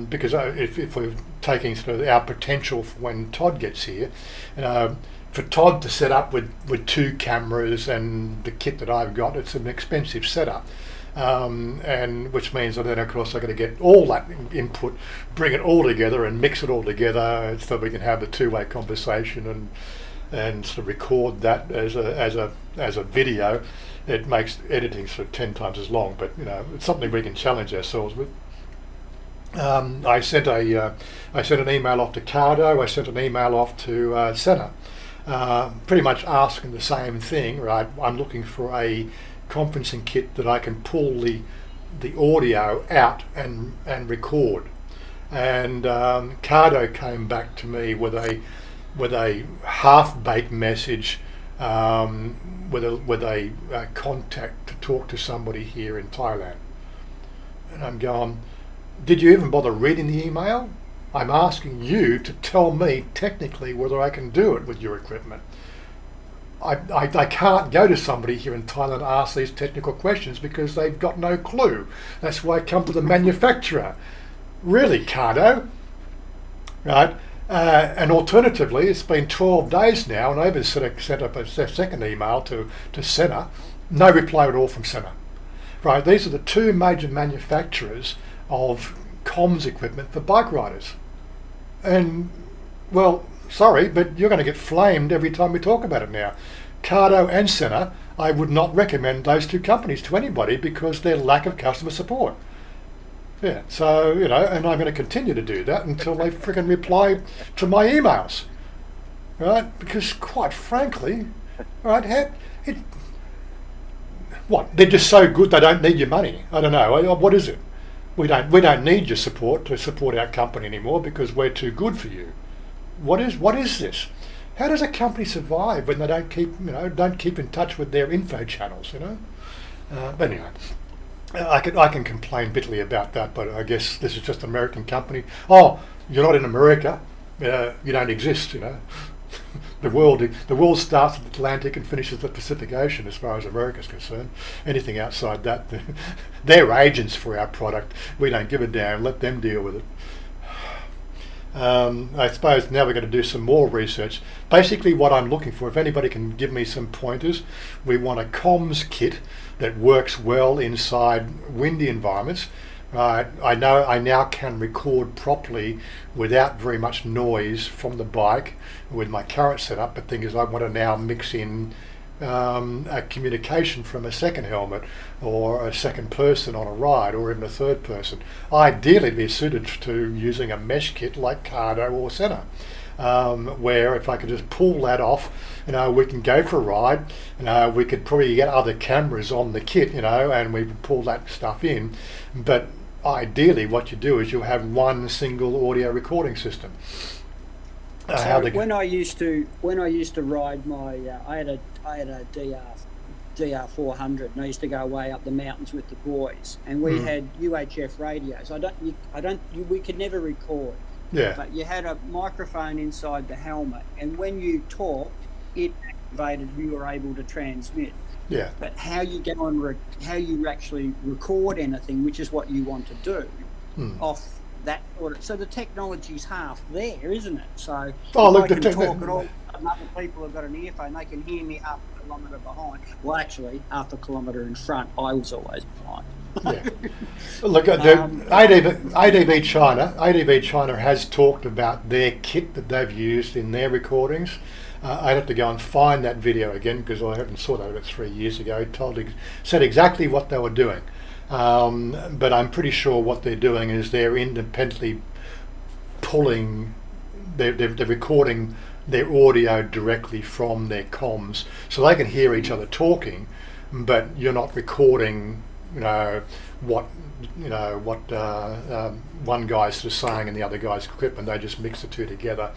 Because if we're taking sort of our potential for when Todd gets here, for Todd to set up with two cameras and the kit that I've got, it's an expensive setup. And which means that then of course I've got to get all that input, bring it all together and mix it all together so we can have the two-way conversation and sort of record that as a video. It makes editing sort of 10 times as long, but you know, it's something we can challenge ourselves with. I sent an email off to Cardo. I sent an email off to Senna, pretty much asking the same thing. Right, I'm looking for a conferencing kit that I can pull the audio out and record. And Cardo came back to me with a half-baked message with a contact to talk to somebody here in Thailand. And I'm going, did you even bother reading the email? I'm asking you to tell me technically whether I can do it with your equipment. I can't go to somebody here in Thailand and ask these technical questions because they've got no clue. That's why I come to the manufacturer. Really, Cardo? Right? And alternatively, it's been 12 days now, and I even sent up a second email to Senna. No reply at all from Senna. Right? These are the two major manufacturers of comms equipment for bike riders. And, well, sorry, but you're going to get flamed every time we talk about it now. Cardo and Senna, I would not recommend those two companies to anybody because their lack of customer support. Yeah, so, you know, and I'm going to continue to do that until they freaking reply to my emails. Right? Because quite frankly, right, what? They're just so good they don't need your money. I don't know. What is it? We don't need your support to support our company anymore because we're too good for you. What is this? How does a company survive when they don't keep in touch with their info channels? You know. But anyway, I can complain bitterly about that. But I guess this is just an American company. Oh, you're not in America. You don't exist. You know. The world starts at the Atlantic and finishes at the Pacific Ocean as far as America's concerned. Anything outside that, they're agents for our product. We don't give a damn. Let them deal with it. I suppose now we're going to do some more research. Basically what I'm looking for, if anybody can give me some pointers, we want a comms kit that works well inside windy environments. I know I now can record properly without very much noise from the bike with my current setup, but the thing is I want to now mix in a communication from a second helmet or a second person on a ride or even a third person. Ideally be suited to using a mesh kit like Cardo or Senna. where if I could just pull that off, we can go for a ride. We could probably get other cameras on the kit, and we would pull that stuff in. But ideally, what you do is you have one single audio recording system. When I used to ride my, I had a DR 400, and I used to go way up the mountains with the boys, and we had UHF radios. We could never record. Yeah. But you had a microphone inside the helmet, and when you talked, it activated. You were able to transmit. Yeah. But how you go and how you actually record anything, which is what you want to do, off that sort of. So the technology's half there, isn't it? So I can talk and all other people have got an earphone, they can hear me half a kilometre behind. Well, actually, half a kilometre in front. I was always behind. Yeah. Look, ADV China has talked about their kit that they've used in their recordings. I'd have to go and find that video again because I haven't saw that about 3 years ago. It said exactly what they were doing, but I'm pretty sure what they're doing is they're independently pulling, they're recording their audio directly from their comms, so they can hear each other talking, but you're not recording, what one guy's sort of saying and the other guy's equipment. They just mix the two together.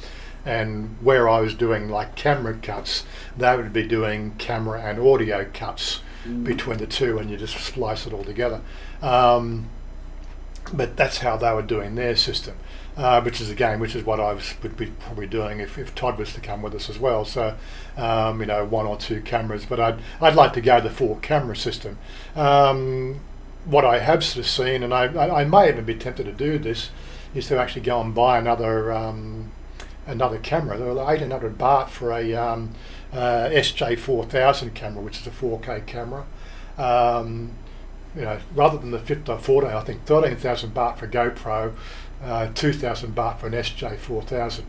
And where I was doing like camera cuts, they would be doing camera and audio cuts between the two, and you just splice it all together. But that's how they were doing their system, which is what I would be probably doing if Todd was to come with us as well. So, one or two cameras, but I'd like to go the 4-camera system. What I have sort of seen, and I may even be tempted to do this, is to actually go and buy another camera. There were 1,800 baht for a SJ4000 camera, which is a 4K camera. Rather than the 14, I think 13,000 baht for GoPro, 2,000 baht for an SJ4000.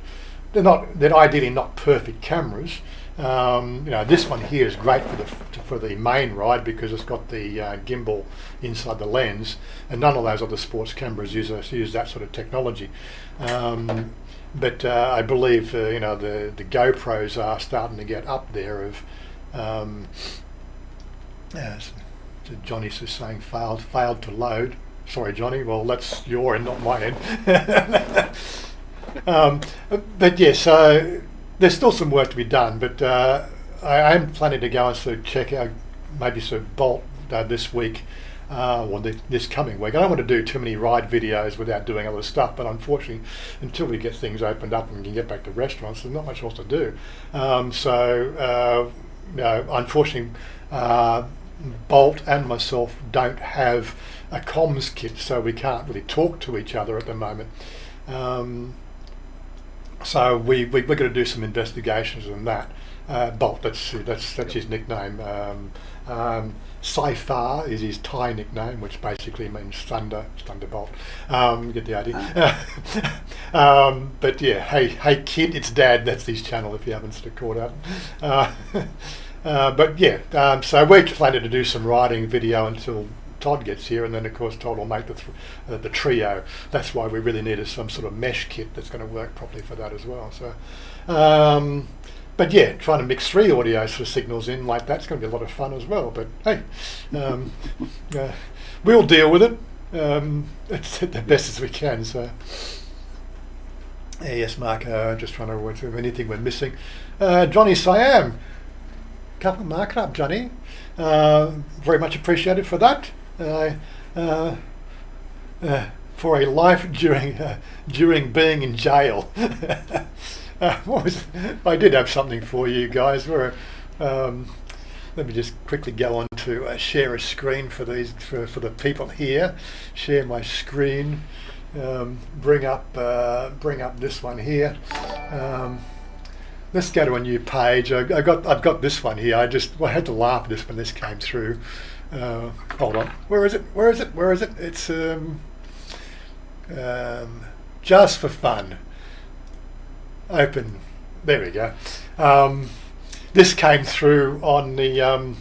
They're ideally not perfect cameras. This one here is great for the main ride because it's got the gimbal inside the lens, and none of those other sports cameras use that sort of technology. But I believe the GoPros are starting to get up there. Johnny's just saying failed to load. Sorry, Johnny. Well, that's your end, not my end. But yeah, so there's still some work to be done. But I am planning to go and sort of check out, maybe sort of Bolt this week. This coming week. I don't want to do too many ride videos without doing other stuff, but unfortunately, until we get things opened up and can get back to restaurants, there's not much else to do. Unfortunately, Bolt and myself don't have a comms kit, so we can't really talk to each other at the moment. So we're going to do some investigations on that. Bolt, that's his nickname. Saifar is his Thai nickname, which basically means thunderbolt. Get the idea. But yeah, hey kid, it's Dad. That's his channel if you haven't sort of caught up. But yeah, so we're planning to do some riding video until Todd gets here, and then of course Todd will make the trio. That's why we really needed some sort of mesh kit that's going to work properly for that as well. So. But yeah, trying to mix 3 audios for signals in like that's going to be a lot of fun as well. But hey, we'll deal with it. It's the best as we can. So yes, Mark, just trying to work through anything we're missing. Johnny Siam, couple of mark up, Johnny. Very much appreciated for that. For a life during being in jail. I did have something for you guys. Let me just quickly go on to share a screen for the people here. Share my screen. Bring up this one here. Let's go to a new page. I've got this one here. I had to laugh at this when this came through. Hold on. Where is it? It's just for fun. Open. There we go. This came through on the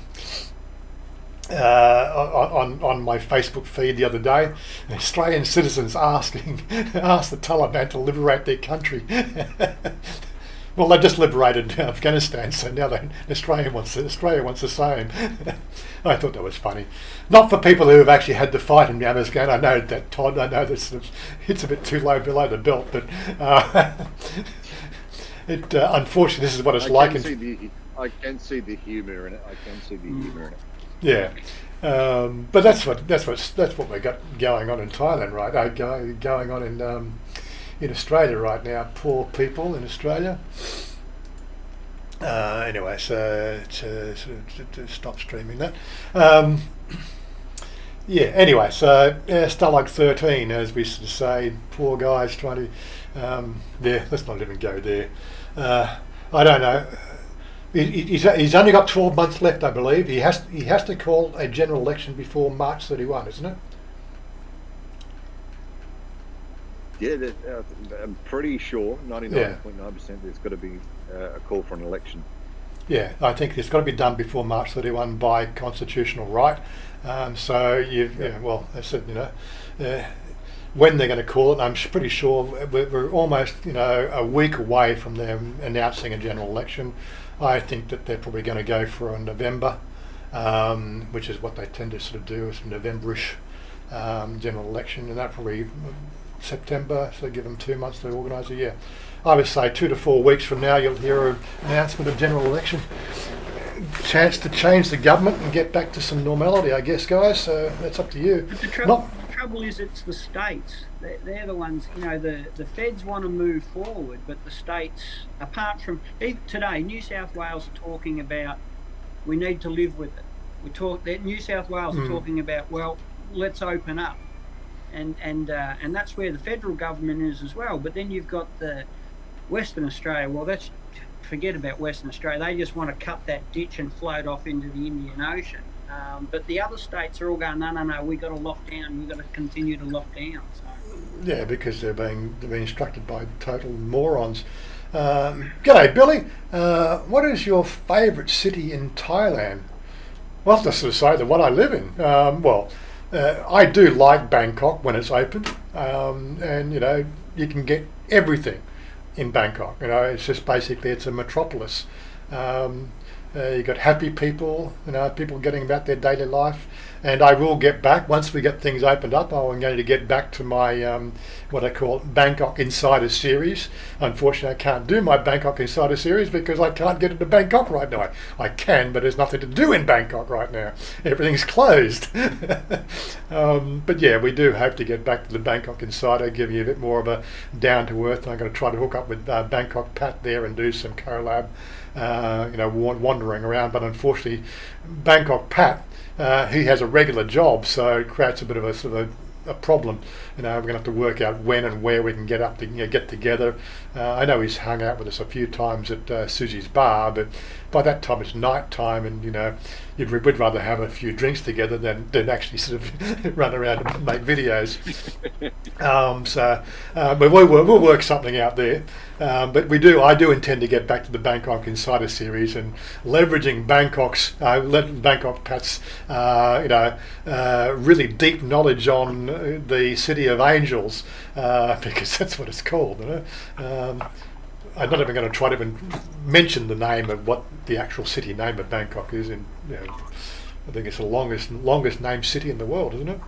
on my Facebook feed the other day, Australian citizens asked the Taliban to liberate their country. Well, they just liberated Afghanistan, so now Australia wants the same. I thought that was funny. Not for people who have actually had to fight in Afghanistan. I know that, Todd. I know that it's a bit too low below the belt, but unfortunately, this is what it's like. I can see the humour in it. Yeah, but that's what we got going on in Thailand, right? Going on in Australia right now. Poor people in Australia. Anyway, so to stop streaming that. Yeah. Anyway, so Stalag 13, as we sort of say, poor guys trying to. Let's not even go there. I don't know. He's only got 12 months left, I believe. He has to call a general election before March 31, isn't it? Yeah, I'm pretty sure, 99.9%, there's got to be a call for an election. Yeah, I think it's got to be done before March 31 by constitutional right. So I said, when they're going to call it, I'm pretty sure we're almost, a week away from them announcing a general election. I think that they're probably going to go for a November, which is what they tend to sort of do, is November-ish general election, and that probably September, so give them 2 months to organise a year. I would say 2 to 4 weeks from now you'll hear an announcement of general election. Chance to change the government and get back to some normality, I guess, guys. So that's up to you. But the trouble is, it's the states. They're the ones, the feds want to move forward, but the states, apart from today, New South Wales are talking about we need to live with it. New South Wales are talking about, well, let's open up. And that's where the federal government is as well. But then you've got the Western Australia. Well, forget about Western Australia. They just want to cut that ditch and float off into the Indian Ocean. But the other states are all going, no, we've got to lock down. We've got to continue to lock down. So. Yeah, because they're being instructed by total morons. G'day, Billy. What is your favourite city in Thailand? Well, to sort of say the one I live in. I do like Bangkok when it's open, and you can get everything in Bangkok. It's just basically it's a metropolis. You've got happy people, people getting about their daily life. And I will get back, once we get things opened up, I'm going to get back to my, what I call Bangkok Insider Series. Unfortunately, I can't do my Bangkok Insider Series because I can't get into Bangkok right now. I can, but there's nothing to do in Bangkok right now. Everything's closed. But yeah, we do hope to get back to the Bangkok Insider, give you a bit more of a down-to-earth. I'm going to try to hook up with Bangkok Pat there and do some collab, wandering around. But unfortunately, Bangkok Pat, he has a regular job, so it creates a bit of a sort of a problem. We're going to have to work out when and where we can get up to get together. I know he's hung out with us a few times at Susie's bar, but by that time it's night time, and we'd rather have a few drinks together than actually sort of run around and make videos. But we'll work something out there. But I do intend to get back to the Bangkok Insider Series and leveraging Bangkok Pat's really deep knowledge on the City of Angels, because that's what it's called. I'm not even going to try to even mention the name of what the actual city name of Bangkok is. I think it's the longest named city in the world, isn't it?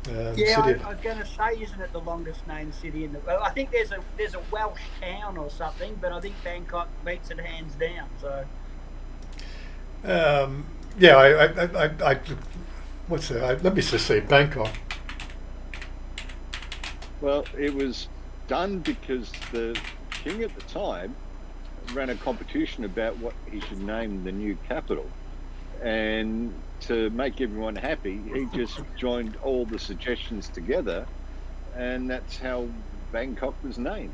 I was going to say, isn't it the longest named city in the world? I think there's a Welsh town or something, but I think Bangkok beats it hands down. So. What's that? Let me just see, Bangkok. Well, it was done because the king at the time ran a competition about what he should name the new capital, and to make everyone happy, he just joined all the suggestions together, and that's how Bangkok was named.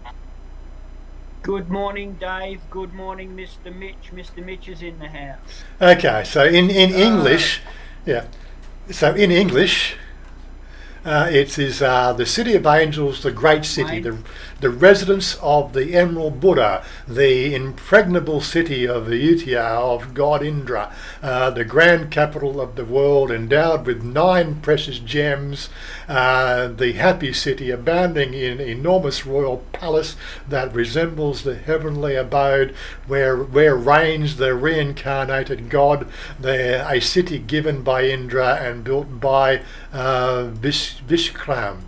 Good morning, Dave. Good morning, Mr. Mitch. Mr. Mitch is in the house. Okay, so in English, So in English, It is the City of Angels, the great city, the residence of the Emerald Buddha, the impregnable city of the Utya of God Indra, the grand capital of the world, endowed with 9 precious gems, the happy city abounding in enormous royal palace that resembles the heavenly abode where reigns the reincarnated God, a city given by Indra and built by Vishkram.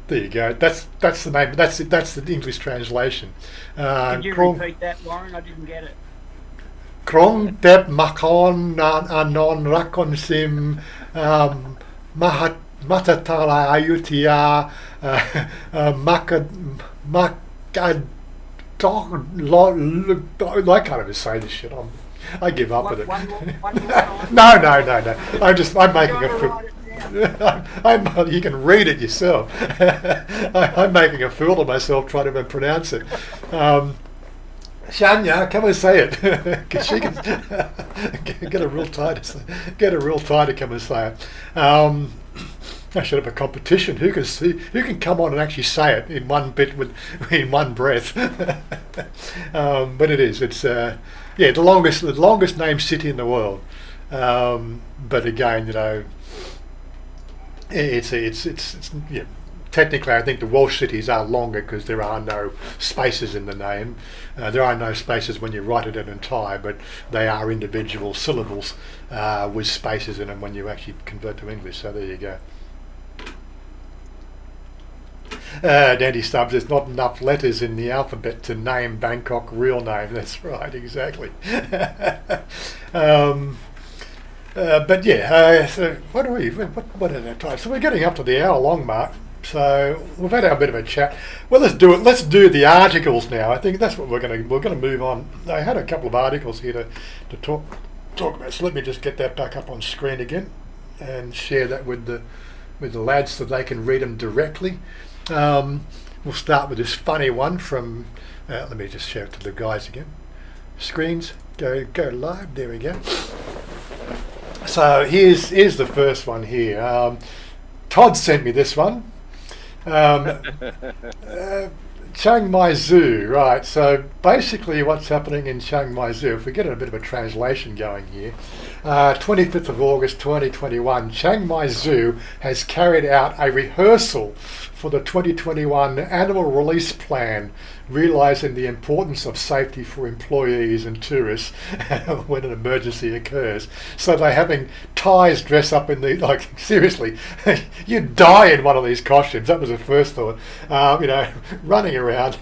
There you go. That's the name. That's the English translation. Could you repeat that, Warren? I didn't get it. Krong Dep Makon Anon Rakon Sim Matatala Ayutya Makad. I can't even say this shit. I give up with it. One more time. No. I'm making a fool. You can read it yourself. I'm making a fool of myself trying to pronounce it. Chanya, come and say it. Cause she can get a real Thai to come and say it. I should have a competition. Who can come on and actually say it in one breath? But it's the longest named city in the world. But again, it's technically, I think the Welsh cities are longer because there are no spaces in the name. There are no spaces when you write it in Thai, but they are individual syllables with spaces in them when you actually convert to English. So there you go. Dandy Stubbs, there's not enough letters in the alphabet to name Bangkok real name. That's right, exactly. But yeah, so what are our time? So we're getting up to the hour-long mark. So we've had our bit of a chat. Well, let's do it. Let's do the articles now. I think that's what we're going to move on. I had a couple of articles here to talk about. So let me just get that back up on screen again and share that with the lads so they can read them directly. We'll start with this funny one from. Let me just share it to the guys again. Screens go live. There we go. So here's the first one here. Todd sent me this one. Chiang Mai Zoo, right? So basically, what's happening in Chiang Mai Zoo? If we get a bit of a translation going here, 25th of August 2021, Chiang Mai Zoo has carried out a rehearsal for the 2021 Animal Release Plan, realising the importance of safety for employees and tourists when an emergency occurs. So they're having Thais dress up in seriously, you'd die in one of these costumes. That was the first thought. Running around,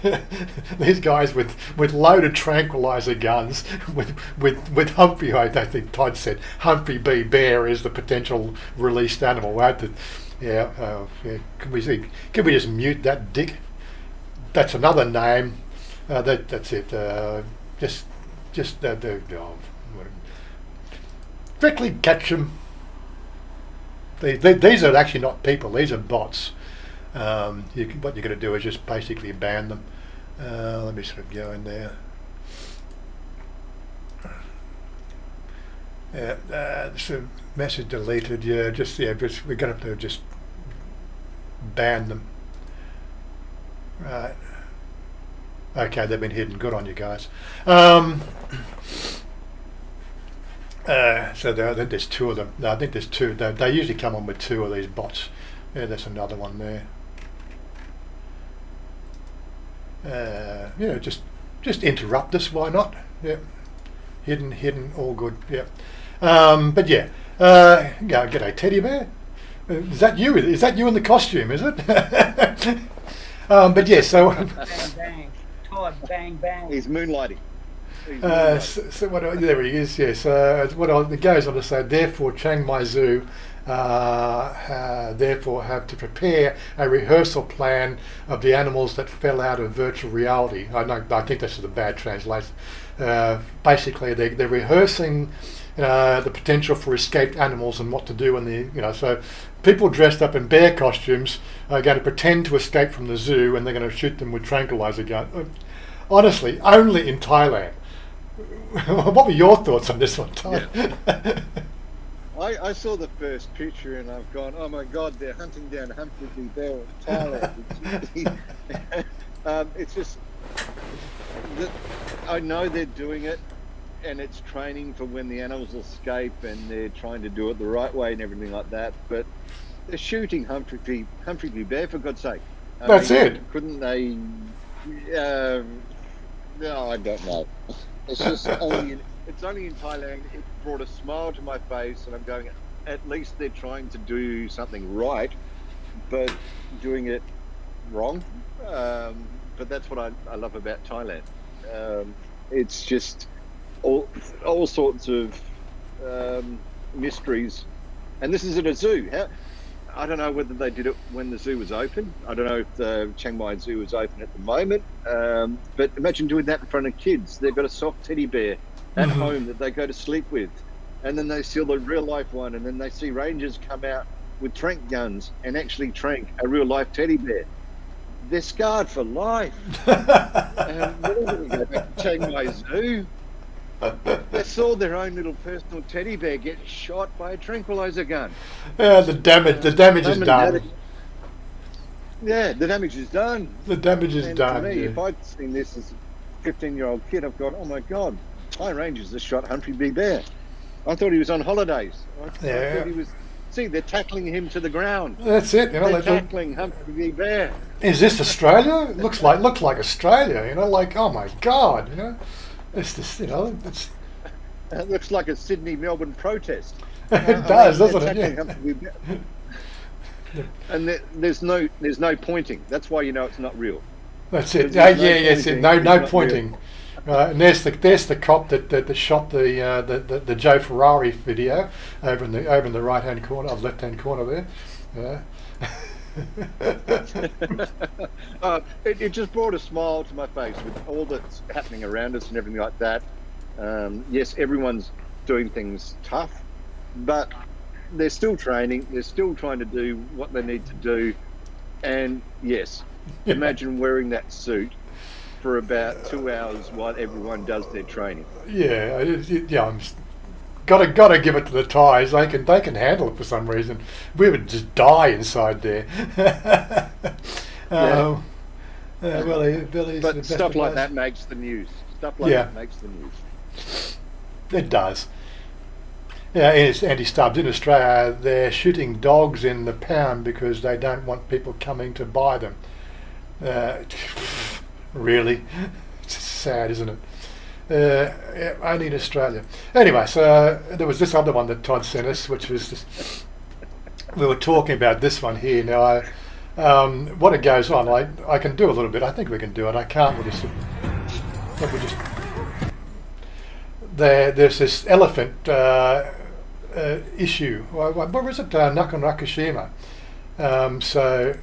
these guys with loaded tranquilizer guns, with Humphrey, I think Todd said, Humphrey B. Bear is the potential released animal. Can we just mute that dick? That's another name. That's it. Quickly catch them. These are actually not people. These are bots. What you're going to do is just basically ban them. Let me sort of go in there. So message deleted. We're going to just ban them. Right. Okay, they've been hidden. Good on you guys. So there's 2 of them. No, I think there's 2. They usually come on with 2 of these bots. Yeah, that's another one there. Just interrupt us. Why not? Yeah. Hidden, all good. Yeah. But yeah. G'day, teddy bear. Is that you? Is that you in the costume? Is it? But yeah. So. Bang bang. Todd, bang bang. He's moonlighting. There he is. Yes. It goes on to say, therefore, Chiang Mai Zoo therefore have to prepare a rehearsal plan of the animals that fell out of virtual reality. I think this is a bad translation. Basically, they're rehearsing the potential for escaped animals and what to do when so people dressed up in bear costumes are going to pretend to escape from the zoo and they're going to shoot them with tranquilizer gun. Honestly, only in Thailand. What were your thoughts on this one, Ty? Yeah. I saw the first picture and I've gone, oh my God, they're hunting down Humphrey Bear in Thailand. It's just that I know they're doing it, and it's training for when the animals escape, and they're trying to do it the right way and everything like that. But they're shooting Humphrey Bear, for God's sake. That's it. Couldn't they? No, I don't know. It's just it's only in Thailand. It brought a smile to my face, and I'm going, at least they're trying to do something right, but doing it wrong. But that's what I love about Thailand. It's just all sorts of mysteries, and this is at a zoo. I don't know whether they did it when the zoo was open. I don't know if the Chiang Mai Zoo is open at the moment. But imagine doing that in front of kids. They've got a soft teddy bear at home that they go to sleep with, and then they see the real life one, and then they see rangers come out with trank guns and actually trank a real life teddy bear. They're scarred for life. When are we going to go back to Chiang Mai Zoo? They saw their own little personal teddy bear get shot by a tranquilizer gun. Yeah, the damage is done. Yeah, the damage is done. The damage is done. To me, yeah. if I'd seen this as a 15-year-old kid, I've gone, oh my God, Thai Rangers just shot Humphrey Bear. I thought he was on holidays. I thought he was. See, they're tackling him to the ground. That's it. You know, they're tackling Humphrey Bear. Is this Australia? It looks like Australia. You know, like, oh my God. You know, it's just, you know, it's. It looks like a Sydney-Melbourne protest. It does, doesn't it? Yeah. And there's no pointing. That's why you know it's not real. That's it. No pointing. And there's the cop that shot the Joe Ferrari video over in the right hand corner, or left hand corner there. It just brought a smile to my face with all that's happening around us and everything like that. Yes, everyone's doing things tough, but they're still training. They're still trying to do what they need to do. And yes, imagine wearing that suit for about 2 hours while everyone does their training. Yeah, I'm gotta give it to the Thais. They can handle it for some reason. We would just die inside there. But stuff like that makes the news. Stuff like that makes the news. It does. Yeah, it's Andy Stubbs. In Australia, they're shooting dogs in the pound because they don't want people coming to buy them. Really? It's sad, isn't it? Only in Australia. Anyway, so there was this other one that Todd sent us, which was this, we were talking about this one here. Now, what it goes on, I can do a little bit. I think we can do it. I can't really. There's this elephant issue. What was it? Nakhon Ratchasima. So.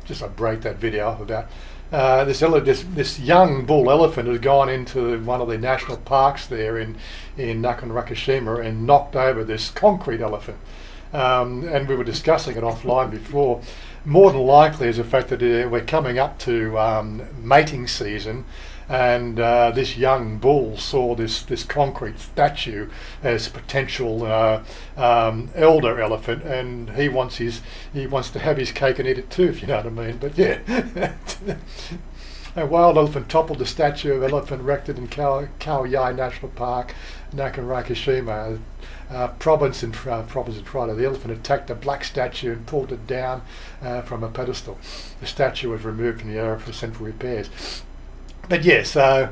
Just I break that video off about this young bull elephant has gone into one of the national parks there in Nakhon Ratchasima and knocked over this concrete elephant. And we were discussing it offline before. More than likely is the fact that we're coming up to mating season, and this young bull saw this concrete statue as a potential elder elephant, and he wants to have his cake and eat it too, if you know what I mean. But yeah, a wild elephant toppled the statue of elephant erected in Khao Yai National Park, Nakhon Ratchasima. Province in Friday. The elephant attacked a black statue and pulled it down from a pedestal. The statue was removed from the area for central repairs. But yeah, so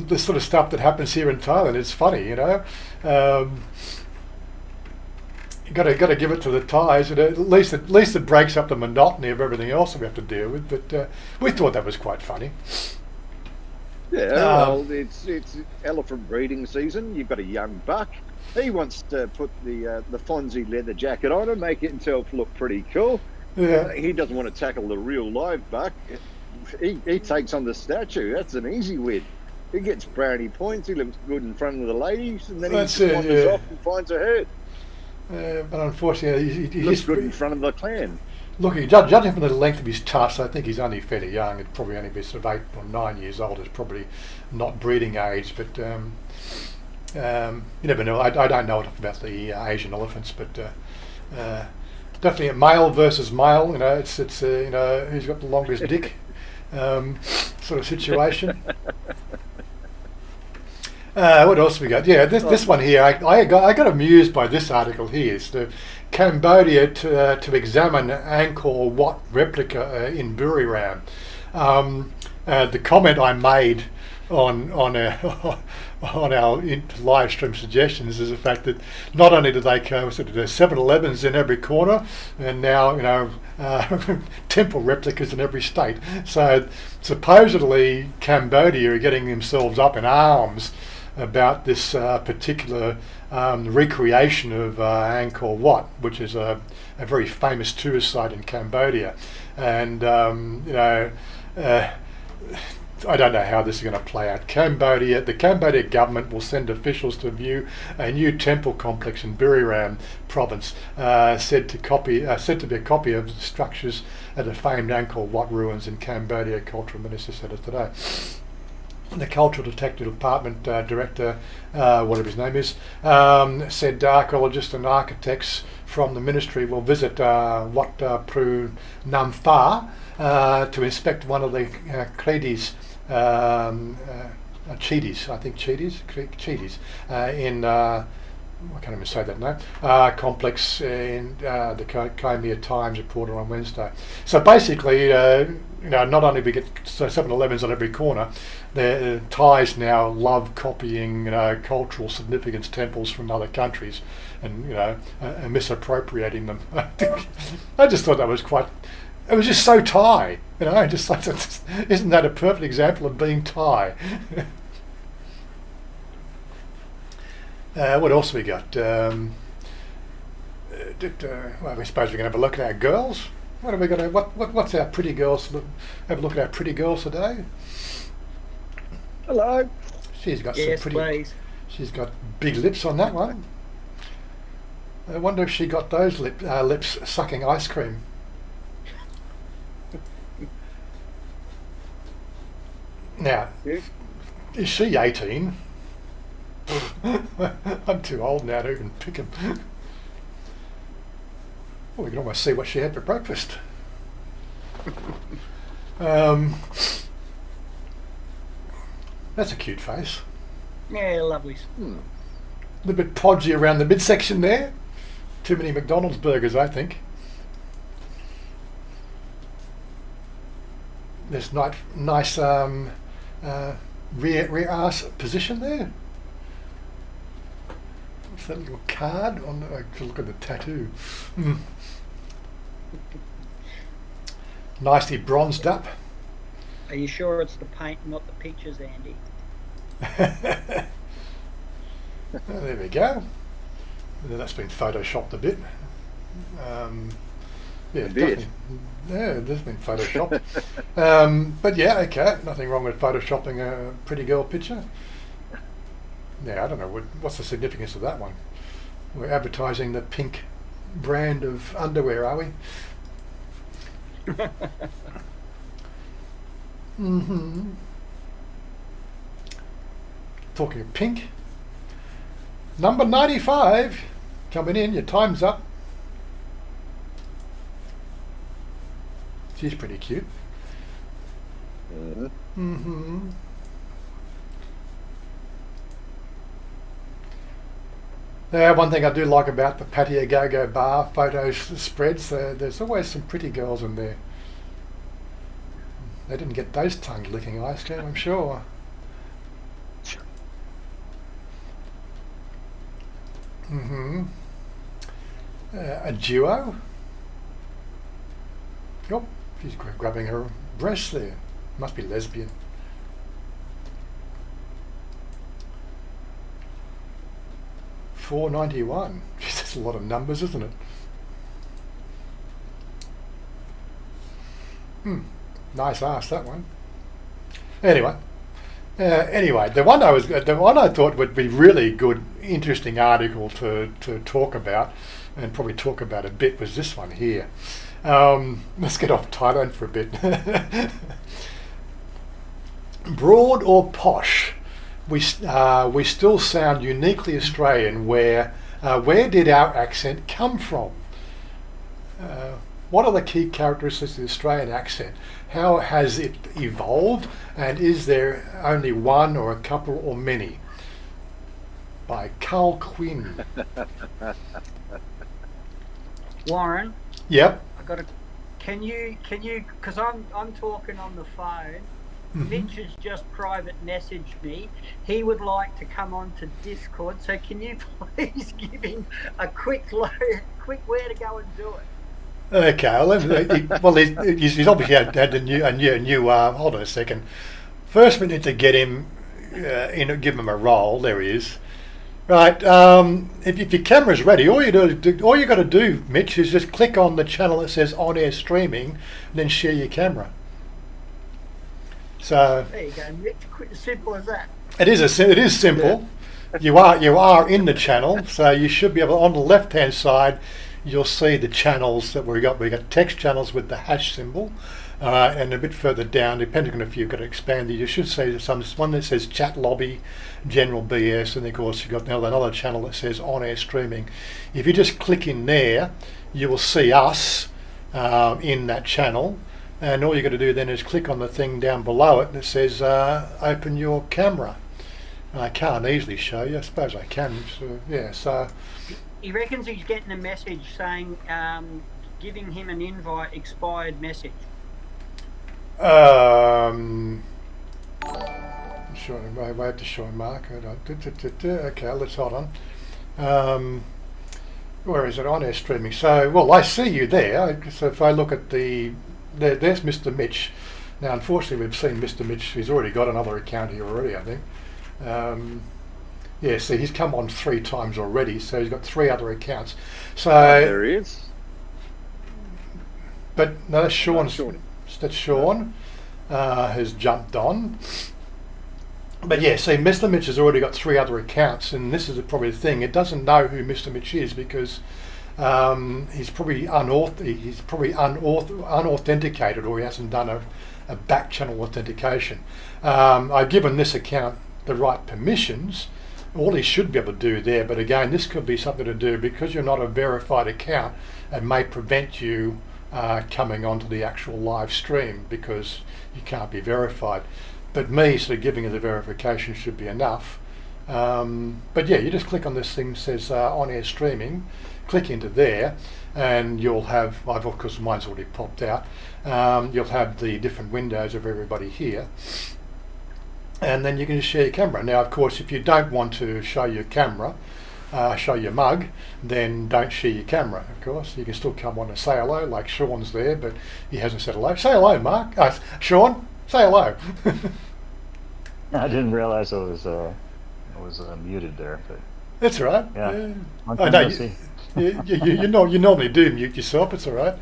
this sort of stuff that happens here in Thailand, it's funny, you know. You got to give it to the Thais, and at least it breaks up the monotony of everything else that we have to deal with. But we thought that was quite funny. Yeah, well, it's elephant breeding season. You've got a young buck. He wants to put the Fonzie leather jacket on and make it himself look pretty cool. Yeah. He doesn't want to tackle the real live buck. He takes on the statue. That's an easy win. He gets brownie points. He looks good in front of the ladies, and then he wanders off and finds a herd. But unfortunately, he looks good in front of the clan. Looking, judging from the length of his tusks, I think he's only fairly young. He'd probably only be sort of 8 or 9 years old. It's probably not breeding age, but You never know. I don't know enough about the Asian elephants, but definitely a male versus male. You know, it's you know, who's got the longest dick sort of situation. What else we got? Yeah, this one here. I got amused by this article here. It's the Cambodia to examine Angkor Wat replica in Buriram. The comment I made on our on our live stream suggestions is the fact that not only do they come, so there's 7-Elevens in every corner, and now, you know, temple replicas in every state. So supposedly Cambodia are getting themselves up in arms about this particular recreation of Angkor Wat, which is a very famous tourist site in Cambodia, and you know. I don't know how this is going to play out. The Cambodia government will send officials to view a new temple complex in Buriram province, said to be a copy of the structures at the famed Angkor Wat ruins in Cambodia, Cultural Minister said it today. The Cultural Detective Department Director, whatever his name is, said archaeologists and architects from the ministry will visit Wat Phra Namphar to inspect one of the Chedes, in I can't even say that name, complex in the Khmer Times reported on Wednesday. So basically, you know, not only we get 7-Elevens on every corner, the Thais now love copying, you know, cultural significance temples from other countries, and, you know, and misappropriating them. I just thought that was quite. It was just so Thai, you know. Just like, isn't that a perfect example of being Thai? What else we got? Well, I suppose we're going to have a look at our girls. What are we going to? What's our pretty girls? Have a look at our pretty girls today. Hello. She's got Yes, some pretty. please. She's got big lips on that one. I wonder if she got those lips sucking ice cream. Now, Yeah. is she 18? I'm too old now to even pick them. Well, we can almost see what she had for breakfast. That's a cute face. Yeah, lovely. A little bit podgy around the midsection there. Too many McDonald's burgers, I think. There's nice rear ass position there. What's that little card on? I have to look at the tattoo. Nicely bronzed up. Are you sure it's the paint, not the pictures, Andy? Well, there we go. That's been photoshopped a bit. Yeah, A bit. definitely. Yeah, there's been photoshopped. But yeah, okay, nothing wrong with photoshopping a pretty girl picture. Yeah, I don't know, what's the significance of that one? We're advertising the pink brand of underwear, are we? Talking of pink, number 95 coming in. Your time's up. She's pretty cute. Now, one thing I do like about the Patio Go-Go Bar photo spreads, there's always some pretty girls in there. They didn't get those tongue-licking ice cream, I'm sure. A duo. Oh, she's grabbing her breast there. Must be lesbian. $4.91. Jeez, that's a lot of numbers, isn't it? Nice ass, that one. Anyway, the one I thought would be really good, interesting article to talk about, and probably talk about a bit, was this one here. Let's get off Thailand for a bit. Broad or posh? we still sound uniquely Australian. Where did our accent come from? What are the key characteristics of the Australian accent? How has it evolved? And is there only one or a couple or many? By Carl Quinn. Warren, Yep. I got a. Can you? Because I'm talking on the phone. Mitch has just private messaged me. He would like to come on to Discord. So can you please give him a quick where to go and do it? Okay. Well, he's obviously had a new. Hold on a second. First, we need to get him give him a role. There he is. Right. If your camera's ready, all you got to do, Mitch, is just click on the channel that says On Air Streaming, and then share your camera. So there you go, Mitch. Simple as that. It is simple. Yeah. You are in the channel, so you should be able. On the left hand side, you'll see the channels that we got. We got text channels with the hash symbol, and a bit further down, depending on if you've got to expand it, you should see one that says Chat Lobby, General BS, and of course you've got another channel that says On Air Streaming. If you just click in there, you will see us in that channel. And all you got to do then is click on the thing down below it that says open your camera. I can't easily show you. I suppose I can. So, yeah. So he reckons he's getting a message saying giving him an invite expired message. Sure. I have to show a marker. Okay, let's hold on. Where is it? On Air Streaming. So, well, I see you there. So if I look at there's Mr. Mitch. Now, unfortunately, we've seen Mr. Mitch. He's already got another account here already, I think. Yeah, see, he's come on 3 times already, so he's got 3 other accounts. So there he is. But no, that's Sean. That's Sean has jumped on. But yeah, see, Mr. Mitch has already got 3 other accounts, and this is probably the thing. It doesn't know who Mr. Mitch is because he's probably unauthenticated, or he hasn't done a back channel authentication. I've given this account the right permissions. All he should be able to do there, but again, this could be something to do because you're not a verified account. It may prevent you coming onto the actual live stream because you can't be verified. But me sort of giving you the verification should be enough. But yeah, you just click on this thing that says On Air Streaming. Click into there and you'll have, of course mine's already popped out, you'll have the different windows of everybody here, and then you can just share your camera. Now of course if you don't want to show your camera, show your mug, then don't share your camera. Of course you can still come on and say hello, like Sean's there, but he hasn't said hello. Say hello, Mark. Sean, say hello. I didn't realize I was muted there, but that's all right. Yeah. I know you normally do mute yourself. It's all right.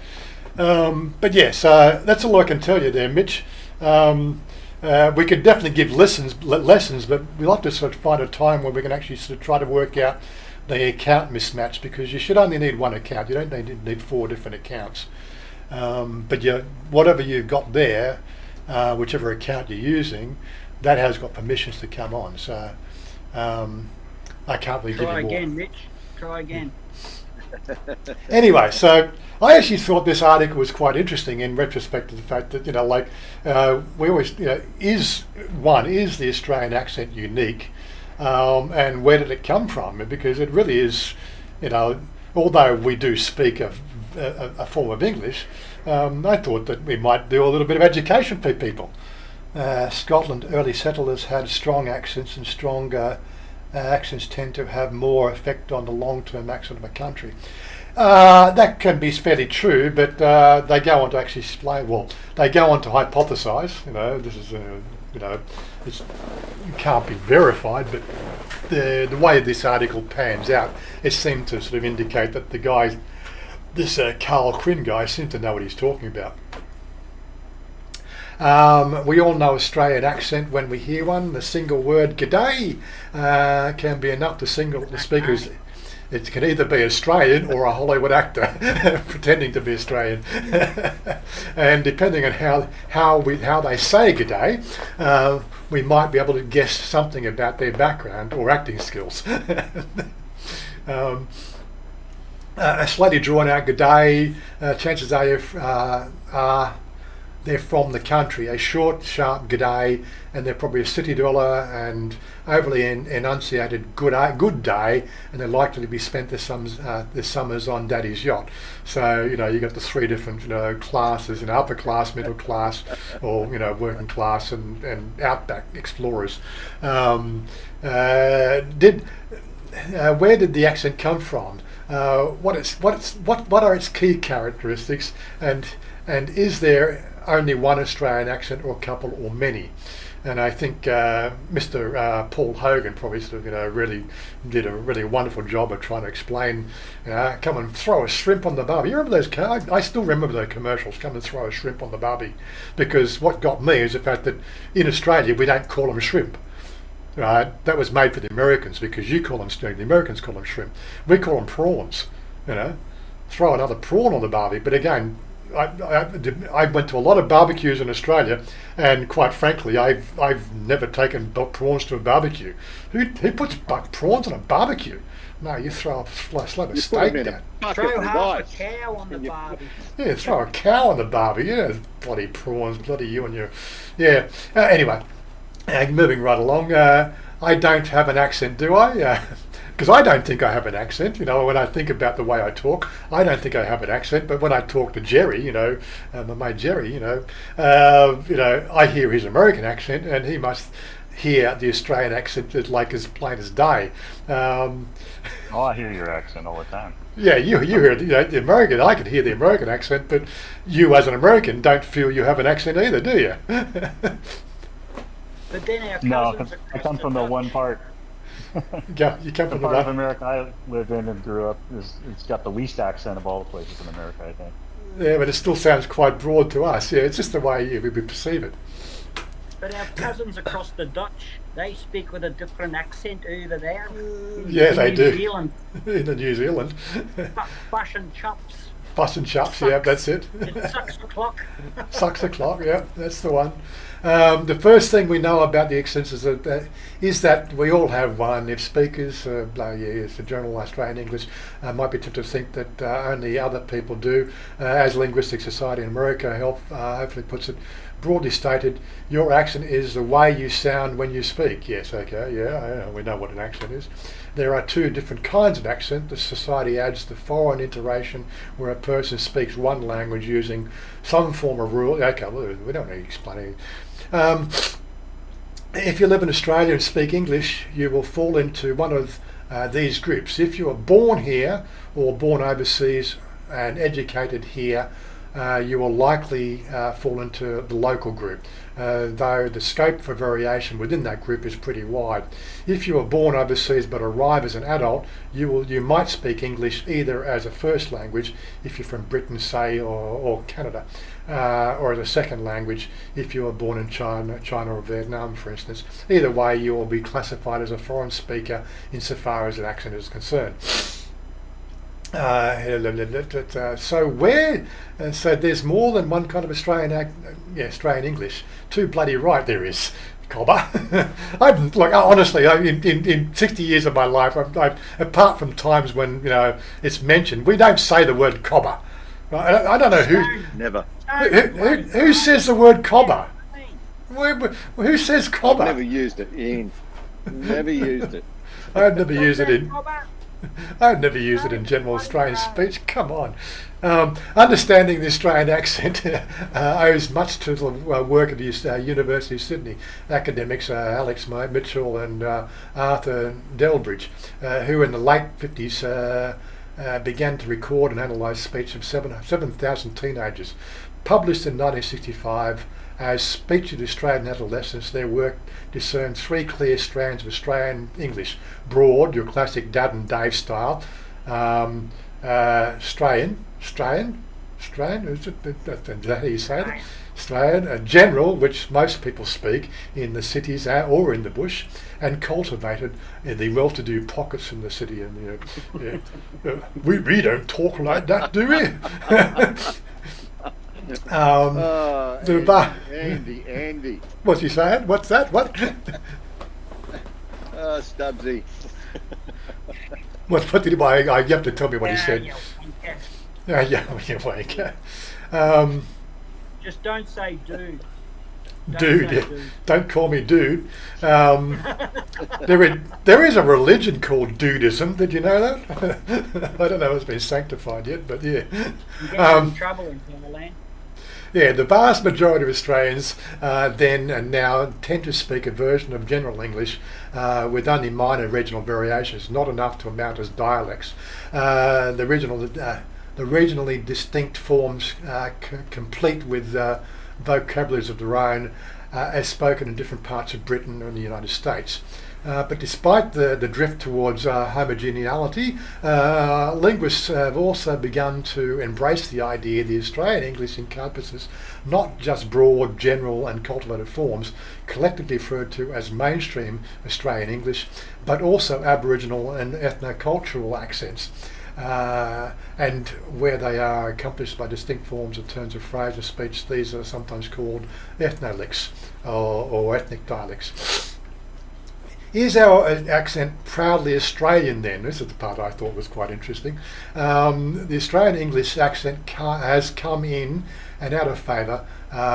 But yes, that's all I can tell you there, Mitch. We could definitely give lessons, but we'll have to sort of find a time where we can actually sort of try to work out the account mismatch, because you should only need 1 account. You don't need 4 different accounts. But whatever you've got there, whichever account you're using, that has got permissions to come on. So I can't really give you more. Try again, Mitch. Try again. Anyway, so I actually thought this article was quite interesting in retrospect to the fact that, we always, is the Australian accent unique, and where did it come from? Because it really is, although we do speak a form of English, I thought that we might do a little bit of education for people. Scotland early settlers had strong accents, and stronger accents tend to have more effect on the long-term accent of a country. That can be fairly true, but they go on to actually explain. Well, they go on to hypothesise. This is it can't be verified, but the way this article pans out, it seemed to sort of indicate that the guy, this Carl Quinn guy, seemed to know what he's talking about. We all know Australian accent when we hear one. The single word "g'day" can be enough. The speaker's It can either be Australian or a Hollywood actor pretending to be Australian. And depending on how they say good day, we might be able to guess something about their background or acting skills. A slightly drawn out good day, chances are they're from the country. A short, sharp g'day, and they're probably a city dweller, and overly enunciated good day, and they're likely to be spent their summers on daddy's yacht. So, you've got the three different, classes, upper class, middle class, or, working class and outback explorers. Where did the accent come from? What are its key characteristics, and is there only one Australian accent, or a couple, or many? And I think Mr. Paul Hogan probably really did a really wonderful job of trying to explain. Come and throw a shrimp on the barbie. You remember those? I still remember those commercials. Come and throw a shrimp on the barbie, because what got me is the fact that in Australia we don't call them shrimp. Right, that was made for the Americans, because you call them shrimp. The Americans call them shrimp. We call them prawns. Throw another prawn on the barbie. But again, I went to a lot of barbecues in Australia, and quite frankly, I've never taken prawns to a barbecue. Who puts prawns on a barbecue? No, you throw a slab of steak down. Throw half a cow on the barbie. Yeah, throw a cow on the barbie. Yeah, bloody prawns, bloody you and your. Yeah. Anyway. Moving right along, I don't have an accent, do I? Because I don't think I have an accent. When I think about the way I talk, I don't think I have an accent. But when I talk to Jerry, my mate Jerry, I hear his American accent, and he must hear the Australian accent as plain as day. I hear your accent all the time. Yeah, you hear the American. I can hear the American accent, but you, as an American, don't feel you have an accent either, do you? But then our cousins I come from the one part. You come from the part of America I lived in and grew up. It's got the least accent of all the places in America, I think. Yeah, but it still sounds quite broad to us. Yeah, it's just the way we perceive it. But our cousins across the Dutch, they speak with a different accent over there. Yeah, they do. New Zealand. In New Zealand. Fuss and chops. Fuss and chops, yeah, that's it. It sucks the clock. Sucks the clock, yeah, that's the one. The first thing we know about the accents is that we all have one. If speakers, it's the general Australian English, might be tempted to think that only other people do. As Linguistic Society in America hopefully puts it, broadly stated, your accent is the way you sound when you speak. Yes, okay, yeah, we know what an accent is. There are two different kinds of accent. The society adds the foreign iteration, where a person speaks one language using some form of rule. Okay, well, we don't need to explain anything. If you live in Australia and speak English, you will fall into one of these groups. If you are born here or born overseas and educated here, you will likely fall into the local group, though the scope for variation within that group is pretty wide. If you were born overseas but arrive as an adult, you might speak English either as a first language if you're from Britain, say, or Canada, or as a second language if you were born in China or Vietnam, for instance. Either way, you will be classified as a foreign speaker insofar as an accent is concerned. So there's more than one kind of Australian English. Too bloody right there is, cobber. Honestly, in 60 years of my life, I've apart from times when it's mentioned, we don't say the word cobber. I don't know who. Never. Who says the word cobber? Who says cobber? I've never used it, Ian. Never used it. I've never used it in. I've never used it in general Australian speech. Come on. Understanding the Australian accent owes much to the work of the University of Sydney academics Alex Mitchell and Arthur Delbridge, who in the late 50s began to record and analyse speech of 7,000 teenagers. Published in 1965 as Speech of Australian Adolescents, their work discerned three clear strands of Australian English: broad, your classic Dad and Dave style; Australian, is that how you say it? Australian, general, which most people speak in the cities or in the bush, and cultivated in the well-to-do pockets in the city. And we don't talk like that, do we? Andy. What's he saying? What's that? What? Stubbsy. What did he? You have to tell me what he said. You Yeah, you wanker. just don't say dude. Dude, yeah. Don't call me dude. There is a religion called dudism. Did you know that? I don't know if it's been sanctified yet, but yeah. You get in trouble in Thailand. Yeah, the vast majority of Australians then and now tend to speak a version of general English with only minor regional variations, not enough to amount as dialects. The regionally distinct forms complete with vocabularies of their own as spoken in different parts of Britain and the United States. But despite the drift towards homogeneity, linguists have also begun to embrace the idea the Australian English encompasses not just broad, general and cultivated forms, collectively referred to as mainstream Australian English, but also Aboriginal and ethnocultural accents. And where they are accomplished by distinct forms of turns of phrase and speech, these are sometimes called ethnolicts or ethnic dialects. Is our accent proudly Australian then? This is the part I thought was quite interesting. The Australian English accent has come in and out of favour.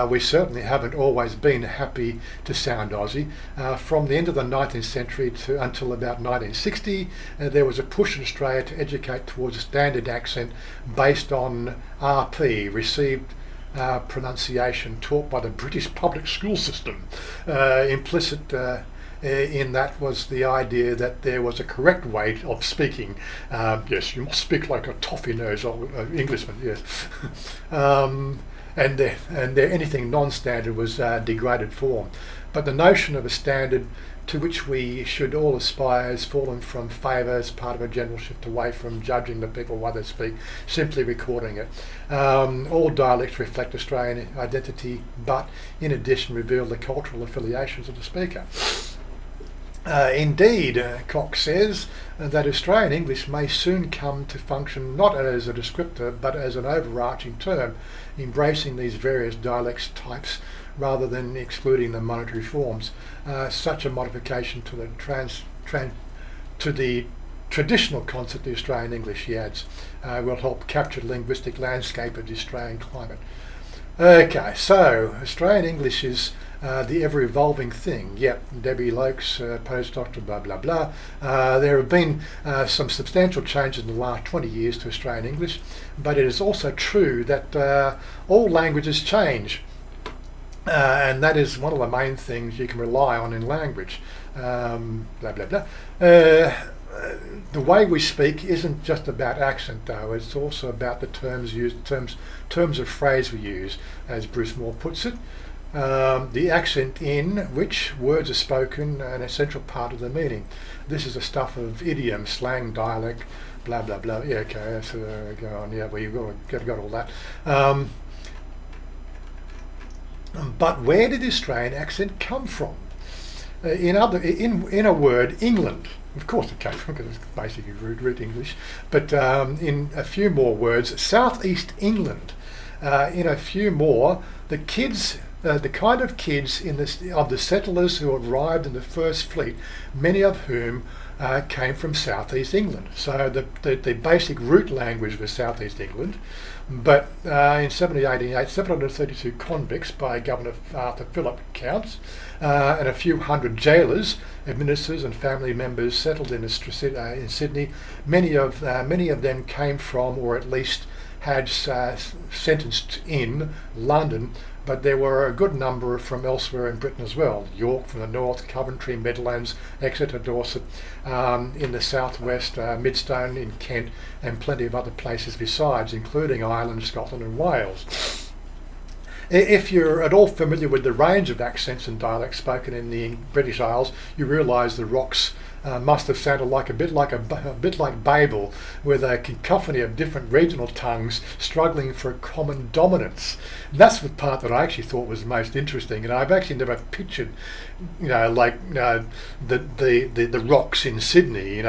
We certainly haven't always been happy to sound Aussie. From the end of the 19th century until about 1960, there was a push in Australia to educate towards a standard accent based on RP, received pronunciation taught by the British public school system. Implicit in that was the idea that there was a correct way of speaking. Yes, you must speak like a toffee-nosed Englishman, yes. And anything non-standard was degraded form. But the notion of a standard to which we should all aspire has fallen from favour as part of a general shift away from judging the people while they speak, simply recording it. All dialects reflect Australian identity, but in addition reveal the cultural affiliations of the speaker. Indeed, Cox says that Australian English may soon come to function not as a descriptor but as an overarching term, embracing these various dialects types rather than excluding the monetary forms. Such a modification to the traditional concept of Australian English, he adds, will help capture the linguistic landscape of the Australian climate. Okay, so Australian English is the ever-evolving thing. Yep, Debbie Lokes, postdoctor, blah, blah, blah. There have been some substantial changes in the last 20 years to Australian English, but it is also true that all languages change. And that is one of the main things you can rely on in language. Blah, blah, blah. The way we speak isn't just about accent, though. It's also about the terms used, terms of phrase we use, as Bruce Moore puts it. The accent in which words are spoken, an essential part of the meaning. This is the stuff of idiom, slang, dialect, blah, blah, blah. Yeah, okay, so go on. Yeah, well, you've got all that. But where did the Australian accent come from? In a word, England. Of course it came from, because it's basically root English. But in a few more words, Southeast England. In a few more, the kids, the kind of kids of the settlers who arrived in the first fleet, many of whom came from Southeast England. So the basic root language was Southeast England. But in 1788, 732 convicts by Governor Arthur Phillip counts, and a few hundred jailers, administrators and family members settled in Sydney. Many of them came from, or at least had sentenced in, London, but there were a good number from elsewhere in Britain as well. York from the north, Coventry, Midlands, Exeter, Dorset, in the southwest, Midstone in Kent, and plenty of other places besides, including Ireland, Scotland and Wales. If you're at all familiar with the range of accents and dialects spoken in the British Isles, you realise the rocks must have sounded like a bit like Babel, with a cacophony of different regional tongues struggling for a common dominance. And that's the part that I actually thought was most interesting. And I've actually never pictured, the rocks in Sydney.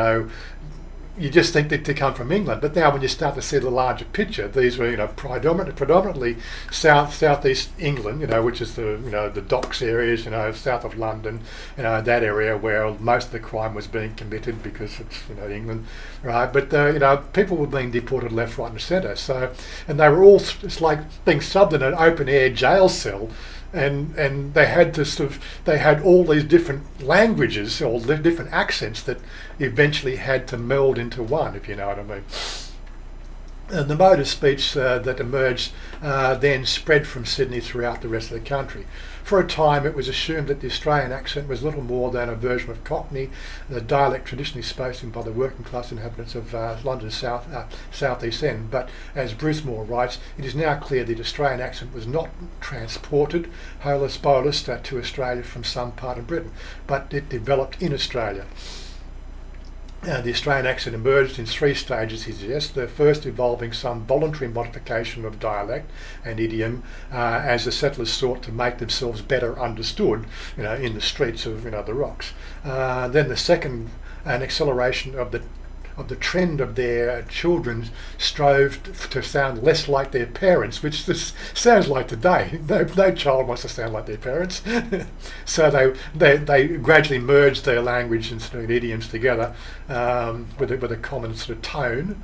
You just think that they come from England, but now when you start to see the larger picture, these were predominantly southeast England, which is the docks areas, south of London, that area where most of the crime was being committed because it's England, right? But people were being deported left, right, and centre. So, and they were all, it's like being subbed in an open air jail cell. And they had all these different languages or different accents that eventually had to meld into one, if you know what I mean. And the mode of speech that emerged then spread from Sydney throughout the rest of the country. For a time, it was assumed that the Australian accent was little more than a version of Cockney, the dialect traditionally spoken by the working class inhabitants of London's southeast end. But as Bruce Moore writes, it is now clear the Australian accent was not transported holus bolus to Australia from some part of Britain, but it developed in Australia. The Australian accent emerged in three stages, he suggests. The first involving some voluntary modification of dialect and idiom as the settlers sought to make themselves better understood, in the streets of the rocks. Then the second, an acceleration of the trend of their children strove to sound less like their parents, which this sounds like today. No child wants to sound like their parents. So they gradually merged their language and sort of idioms together with a common sort of tone.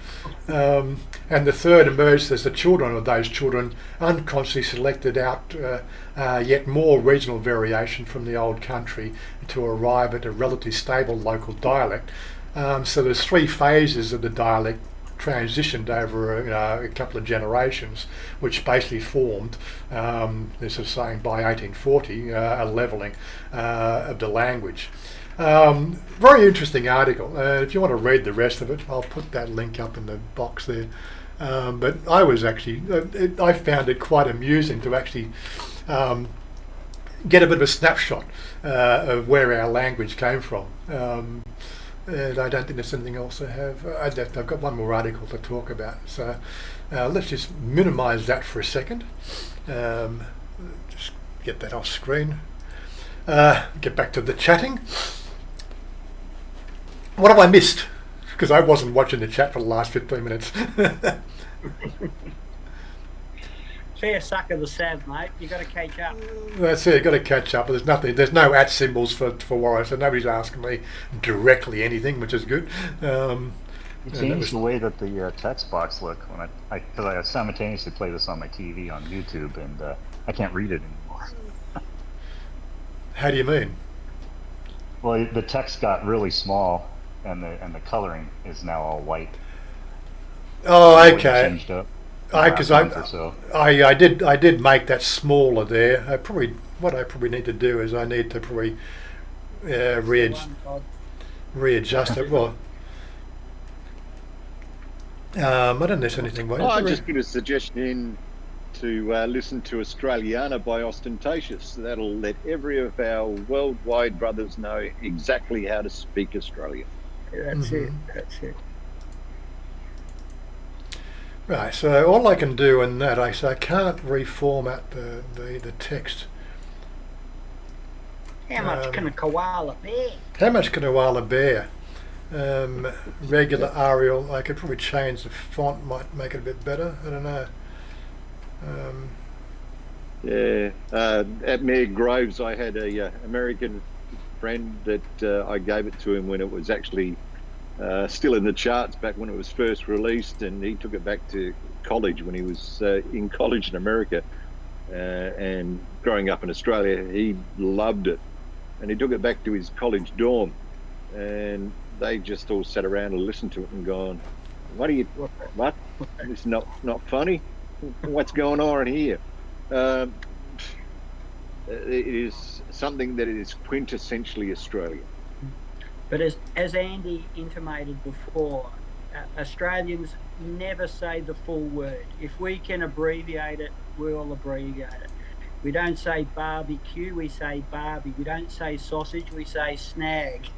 And the third emerged as the children of those children unconsciously selected out yet more regional variation from the old country to arrive at a relatively stable local dialect. So there's three phases of the dialect transitioned over a couple of generations, which basically formed, they're sort of saying by 1840, a levelling of the language. Very interesting article. If you want to read the rest of it, I'll put that link up in the box there. But I was actually, I found it quite amusing to actually get a bit of a snapshot of where our language came from. And I don't think there's anything else I have. I've got one more article to talk about. So let's just minimise that for a second. Just get that off screen. Get back to the chatting. What have I missed? Because I wasn't watching the chat for the last 15 minutes. Fair suck of the Sav, mate. You got to catch up. That's it. Got to catch up. There's nothing. There's no @ symbols for Warrior, so nobody's asking me directly anything, which is good. You changed the way that the text box look when because I simultaneously play this on my TV on YouTube, and I can't read it anymore. How do you mean? Well, the text got really small, and the coloring is now all white. Oh, okay. Changed up. I did make that smaller there. What I probably need to do is I need to probably readjust it. Well, I don't know if there's anything. I just put a suggestion in to listen to Australiana by Ostentatious. That'll let every of our worldwide brothers know exactly how to speak Australian. That's it. Right, so all I can do in that, I can't reformat the text. How much can a koala bear? How much can a koala bear? Regular Arial, I could probably change the font, might make it a bit better, I don't know. At Mayor Groves, I had a American friend that I gave it to him when it was actually still in the charts back when it was first released, and he took it back to college when he was in college in America, and growing up in Australia he loved it, and he took it back to his college dorm, and they just all sat around and listened to it and gone, what it's not funny, what's going on here? It is something that is quintessentially Australian. But as Andy intimated before, Australians never say the full word. If we can abbreviate it, we'll abbreviate it. We don't say barbecue, we say barbie. We don't say sausage, we say snag.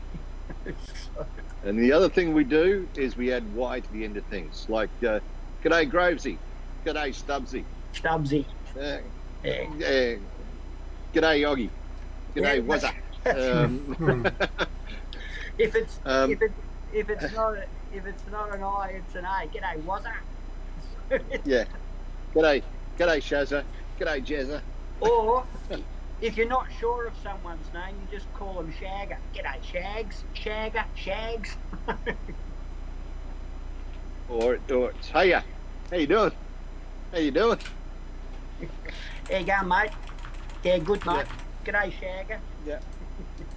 And the other thing we do is we add Y to the end of things, like "G'day Grovesy," "G'day Stubbsy," Stubbsy. uh, Yeah. "G'day Yoggy," "G'day Yeah, Wazza." If it's Um, if it's not an I, it's an A. G'day, Wazza. Yeah. "G'day Shazza," "G'day Jazza." Or if you're not sure of someone's name, you just call them Shagger. G'day, Shags, Shagger, Shags. Or it's "Hiya, how you doing? How you doing?" There you go, mate. Yeah, good, mate. G'day, Shagger. Yeah.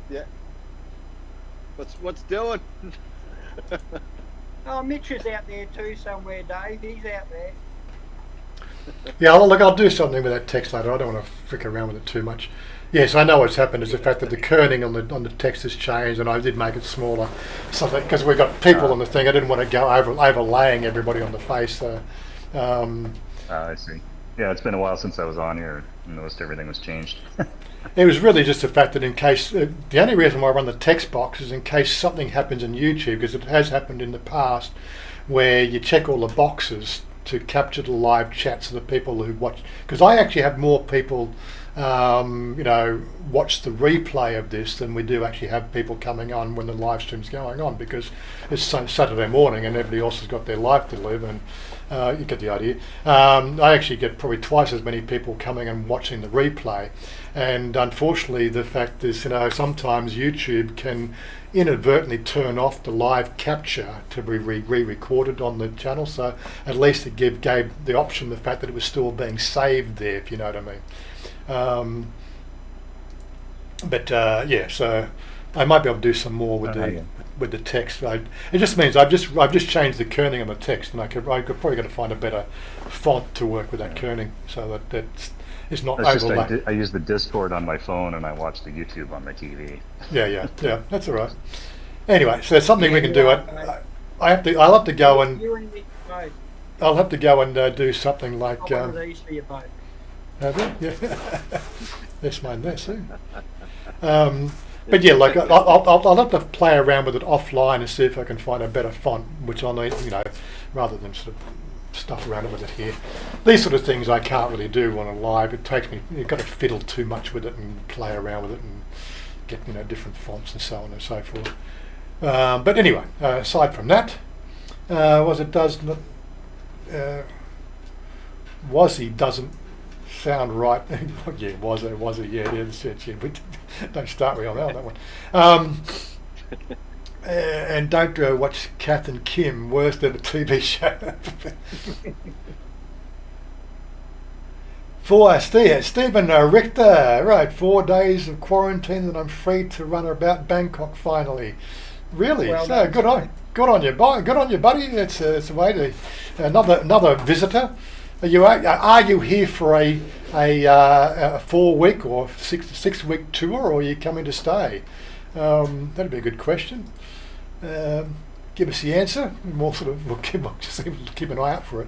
Yeah. What's doing? Oh, Mitch is out there too somewhere, Dave. He's out there. Yeah, I'll do something with that text later. I don't want to frick around with it too much. Yes, I know what's happened is the fact that the kerning on the text has changed, and I did make it smaller, something because we've got people on the thing. I didn't want to go overlaying everybody on the face. So, I see. Yeah, it's been a while since I was on here and noticed everything was changed. it was really just the fact that in case the only reason why I run the text box is in case something happens in YouTube, because it has happened in the past where you check all the boxes to capture the live chats of the people who watch. Because I actually have more people, watch the replay of this than we do actually have people coming on when the live stream's going on, because it's Saturday morning and everybody else has got their life to live, and you get the idea. I actually get probably twice as many people coming and watching the replay, and unfortunately the fact is, sometimes YouTube can inadvertently turn off the live capture to be re-recorded on the channel, so at least it gave the option, the fact that it was still being saved there, if you know what I mean. So I might be able to do some more with the text. It just means I've just changed the kerning on the text, and I could probably got to find a better font to work with that kerning, so that it's not overlapping. I use the Discord on my phone and I watch the YouTube on my TV. Yeah, that's all right. Anyway, so there's something we can do. I'll have to go and You and me both. I'll have to go and do something like. One of these for you both. Have you? Yeah. There's mine there soon. But yeah, like I'll have to play around with it offline and see if I can find a better font, which I'll need, rather than sort of stuff around with it here. These sort of things I can't really do on a live. It takes me, you've got to fiddle too much with it and play around with it and get different fonts and so on and so forth. But anyway, aside from that, Wazzy doesn't sound right. Yeah, Wazza, yeah, but don't start me on that one. And don't watch Kath and Kim, worse than a TV show. For Stephen Richter, right, 4 days of quarantine and I'm free to run about Bangkok finally. Really? Well so done. good on you, buddy. It's a way to another visitor. Are you here for a 4-week or 6-week tour, or are you coming to stay? That'd be a good question. Give us the answer. We'll keep an eye out for it.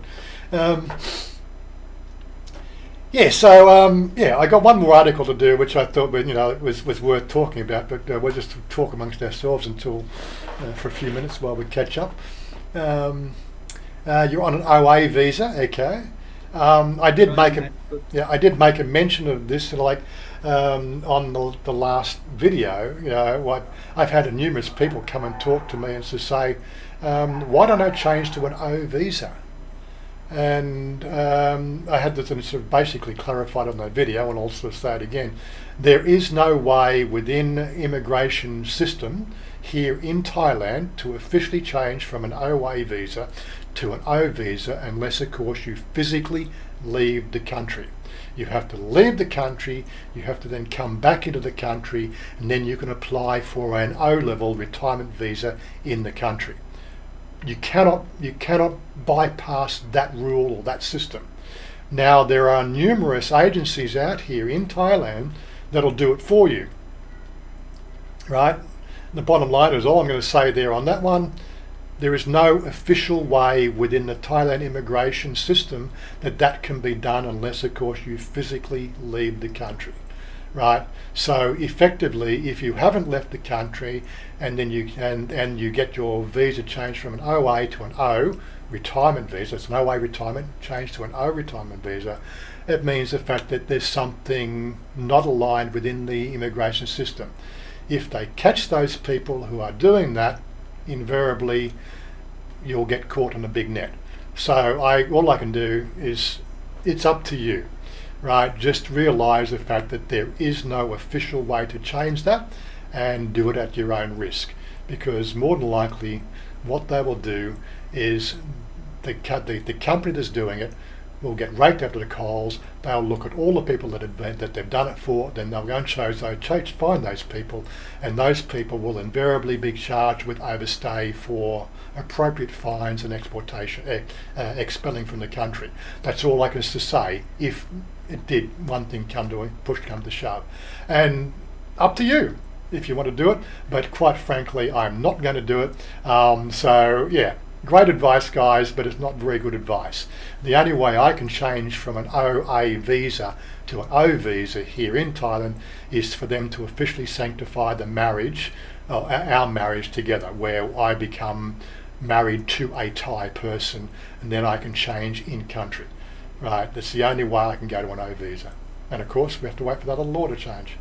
I got one more article to do, which I thought was worth talking about, but we'll just talk amongst ourselves until for a few minutes while we catch up. You're on an OA visa, okay? I did make a mention of this, on the last video. I've had numerous people come and talk to me and to say, why don't I change to an O visa? And I had this sort of basically clarified on that video, and I'll sort of say it again. There is no way within the immigration system here in Thailand to officially change from an OA visa to an O visa unless, of course, you physically leave the country. You have to leave the country, you have to then come back into the country, and then you can apply for an O-level retirement visa in the country. You cannot bypass that rule or that system. Now, there are numerous agencies out here in Thailand that'll do it for you, right? The bottom line is, all I'm going to say there on that one, there is no official way within the Thailand immigration system that can be done unless, of course, you physically leave the country. right? So effectively, if you haven't left the country and then you get your visa changed from an OA to an O retirement visa, it's an OA retirement changed to an O retirement visa, it means the fact that there's something not aligned within the immigration system. If they catch those people who are doing that, invariably you'll get caught in a big net. So all I can do is, it's up to you, right? Just realise the fact that there is no official way to change that, and do it at your own risk, because more than likely what they will do is the company that's doing it will get raked up to the coals. They'll look at all the people that they've done it for, then they'll go and find those people, and those people will invariably be charged with overstay for appropriate fines and expelling from the country. That's all I can say if it did one thing come to shove. And up to you if you want to do it, but quite frankly I'm not going to do it. So yeah, great advice guys, but it's not very good advice. The only way I can change from an OA visa to an O visa here in Thailand is for them to officially sanctify the marriage, our marriage together, where I become married to a Thai person, and then I can change in country. Right, that's the only way I can go to an O visa. And of course we have to wait for that other law to change.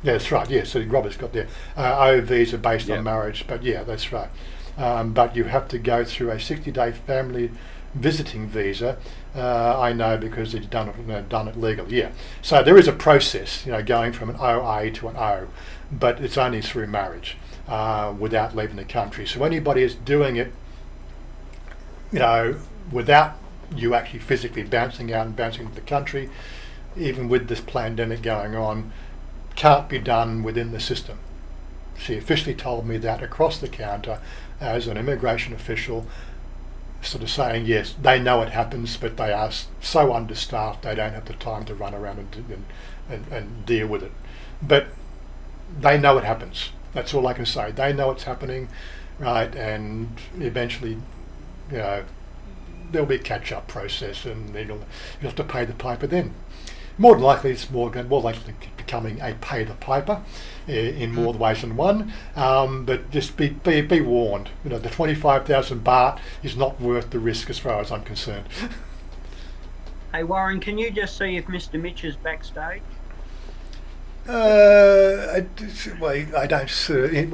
Yeah, that's right. Yeah, so Robert's got the O visa based on marriage, but yeah, that's right. But you have to go through a 60-day family visiting visa. I know because they've done it legally. Yeah, so there is a process, going from an OA to an O, but it's only through marriage without leaving the country. So anybody is doing it, without you actually physically bouncing out and bouncing into the country, even with this pandemic going on, can't be done within the system. She officially told me that across the counter as an immigration official, sort of saying, yes, they know it happens, but they are so understaffed they don't have the time to run around and deal with it. But they know it happens. That's all I can say. They know it's happening, right? And eventually, there'll be a catch-up process, and you'll have to pay the piper then. More than likely, it's more likely becoming a pay the piper in more ways than one. But just be warned. The 25,000 baht is not worth the risk as far as I'm concerned. Hey Warren, can you just see if Mr. Mitch is backstage? I don't see.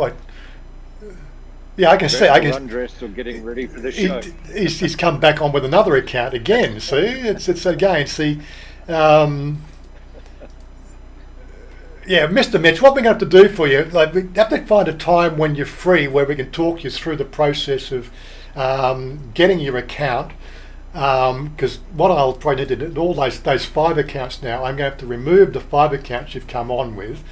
Yeah, I can see. I can. Undressed or getting ready for the show. He's come back on with another account again. See, it's again. See. Yeah, Mr. Mitch, what we're going to have to do for you, we have to find a time when you're free where we can talk you through the process of getting your account. Because what I'll probably need to do, all those 5 accounts now, I'm going to have to remove the 5 accounts you've come on with.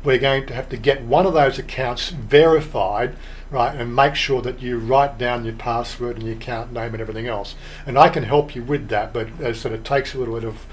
We're going to have to get one of those accounts verified, right, and make sure that you write down your password and your account name and everything else. And I can help you with that, but it takes a little bit of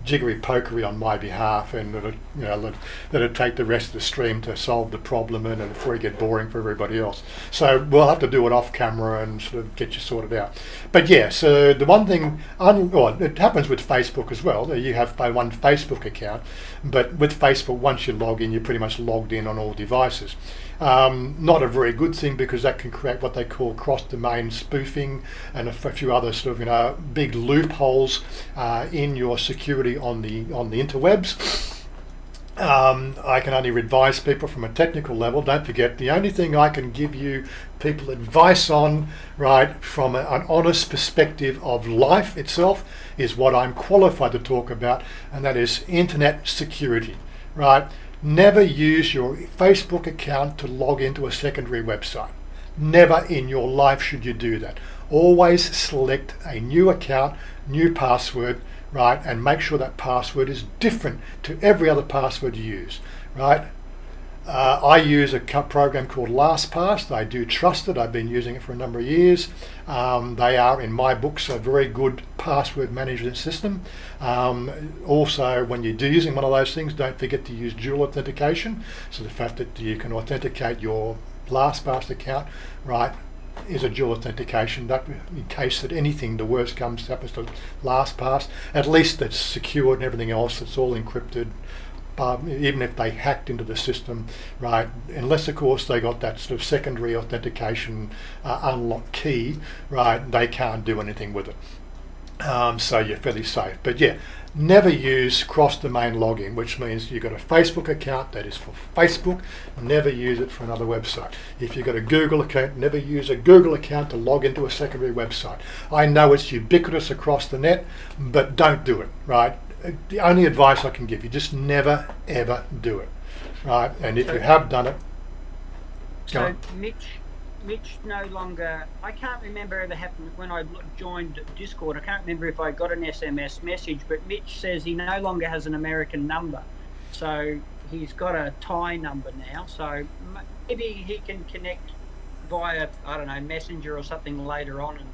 jiggery pokery on my behalf, and that'll take the rest of the stream to solve the problem, and before it get boring for everybody else. So we'll have to do it off camera and sort of get you sorted out. But yeah, so the one thing, it happens with Facebook as well. You have one Facebook account, but with Facebook, once you log in, you're pretty much logged in on all devices. Not a very good thing, because that can create what they call cross-domain spoofing and a few other sort of big loopholes in your security on the interwebs. I can only advise people from a technical level. Don't forget, the only thing I can give you people advice on, right, from an honest perspective of life itself, is what I'm qualified to talk about, and that is internet security, right? Never use your Facebook account to log into a secondary website. Never in your life should you do that. Always select a new account, new password, right, and make sure that password is different to every other password you use, right? I use a program called LastPass. I do trust it. I've been using it for a number of years. They are, in my books, a very good password management system. Also, when you're using one of those things, don't forget to use dual authentication. So the fact that you can authenticate your LastPass account, right, is a dual authentication, that in case that anything, the worst happens to LastPass, at least it's secured and everything else, it's all encrypted. Even if they hacked into the system, right, unless of course they got that sort of secondary authentication unlock key, right, they can't do anything with it. So you're fairly safe. But yeah, never use cross-domain login, which means you've got a Facebook account that is for Facebook, never use it for another website. If you've got a Google account, never use a Google account to log into a secondary website. I know it's ubiquitous across the net, but don't do it, right? The only advice I can give you, just never ever do it, right? And if you have done it, so Mitch no longer, I can't remember ever happened when I joined Discord. I can't remember if I got an SMS message, but Mitch says he no longer has an American number, so he's got a Thai number now. So maybe he can connect via, I don't know, Messenger or something later on, and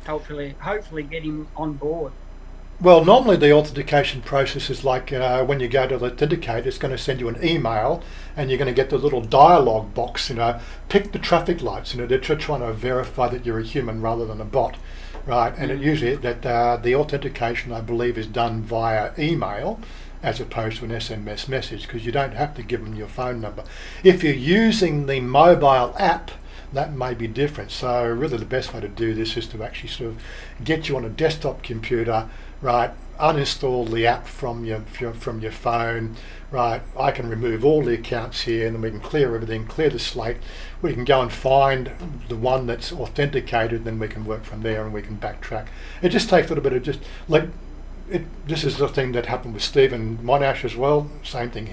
hopefully get him on board. Well, normally the authentication process is like when you go to authenticate, it's going to send you an email and you're going to get the little dialogue box, pick the traffic lights, they're trying to verify that you're a human rather than a bot, right? And it usually that the authentication, I believe, is done via email as opposed to an SMS message, because you don't have to give them your phone number. If you're using the mobile app, that may be different. So really the best way to do this is to actually sort of get you on a desktop computer, right, uninstall the app from your phone, right. I can remove all the accounts here and then we can clear everything, clear the slate. We can go and find the one that's authenticated, then we can work from there and we can backtrack. It just takes a little bit of just like this is the thing that happened with Stephen Monash as well. Same thing.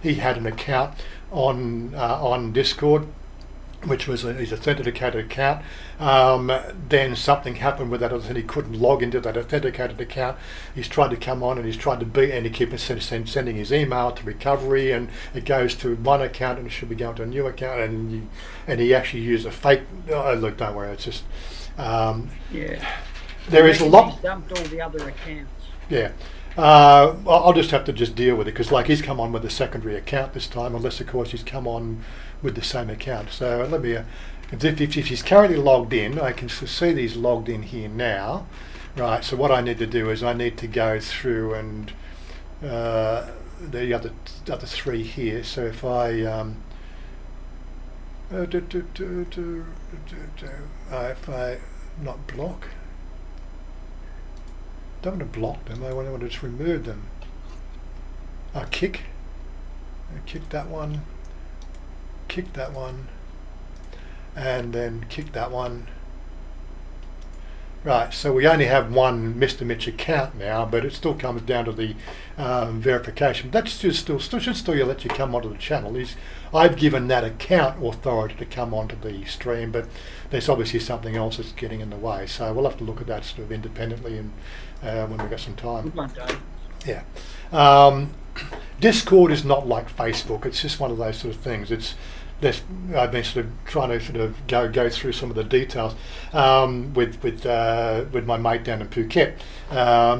He had an account on Discord, which was his authenticated account. Then something happened with that, and he couldn't log into that authenticated account. He's tried to come on and he's tried to beat, and he keeps sending his email to recovery, and it goes to one account and it should be going to a new account, and he actually used a fake. Oh, look, don't worry, it's just there is a lot. He's dumped all the other accounts. Yeah. I'll just have to deal with it, because like he's come on with a secondary account this time, unless of course he's come on with the same account. So let me, if he's currently logged in, I can see that he's logged in here now, right? So what I need to do is I need to go through and the other three here. So if I if I not block. Don't want to block them, I want to just remove them. Kick that one, and then kick that one. Right, so we only have one Mr. Mitch account now, but it still comes down to the verification. That's just should still let you come onto the channel. I've given that account authority to come onto the stream, but there's obviously something else that's getting in the way. So we'll have to look at that sort of independently and when we've got some time. Good one, Dave. Yeah. Discord is not like Facebook. It's just one of those sort of things. I've been sort of trying to sort of go through some of the details with my mate down in Phuket,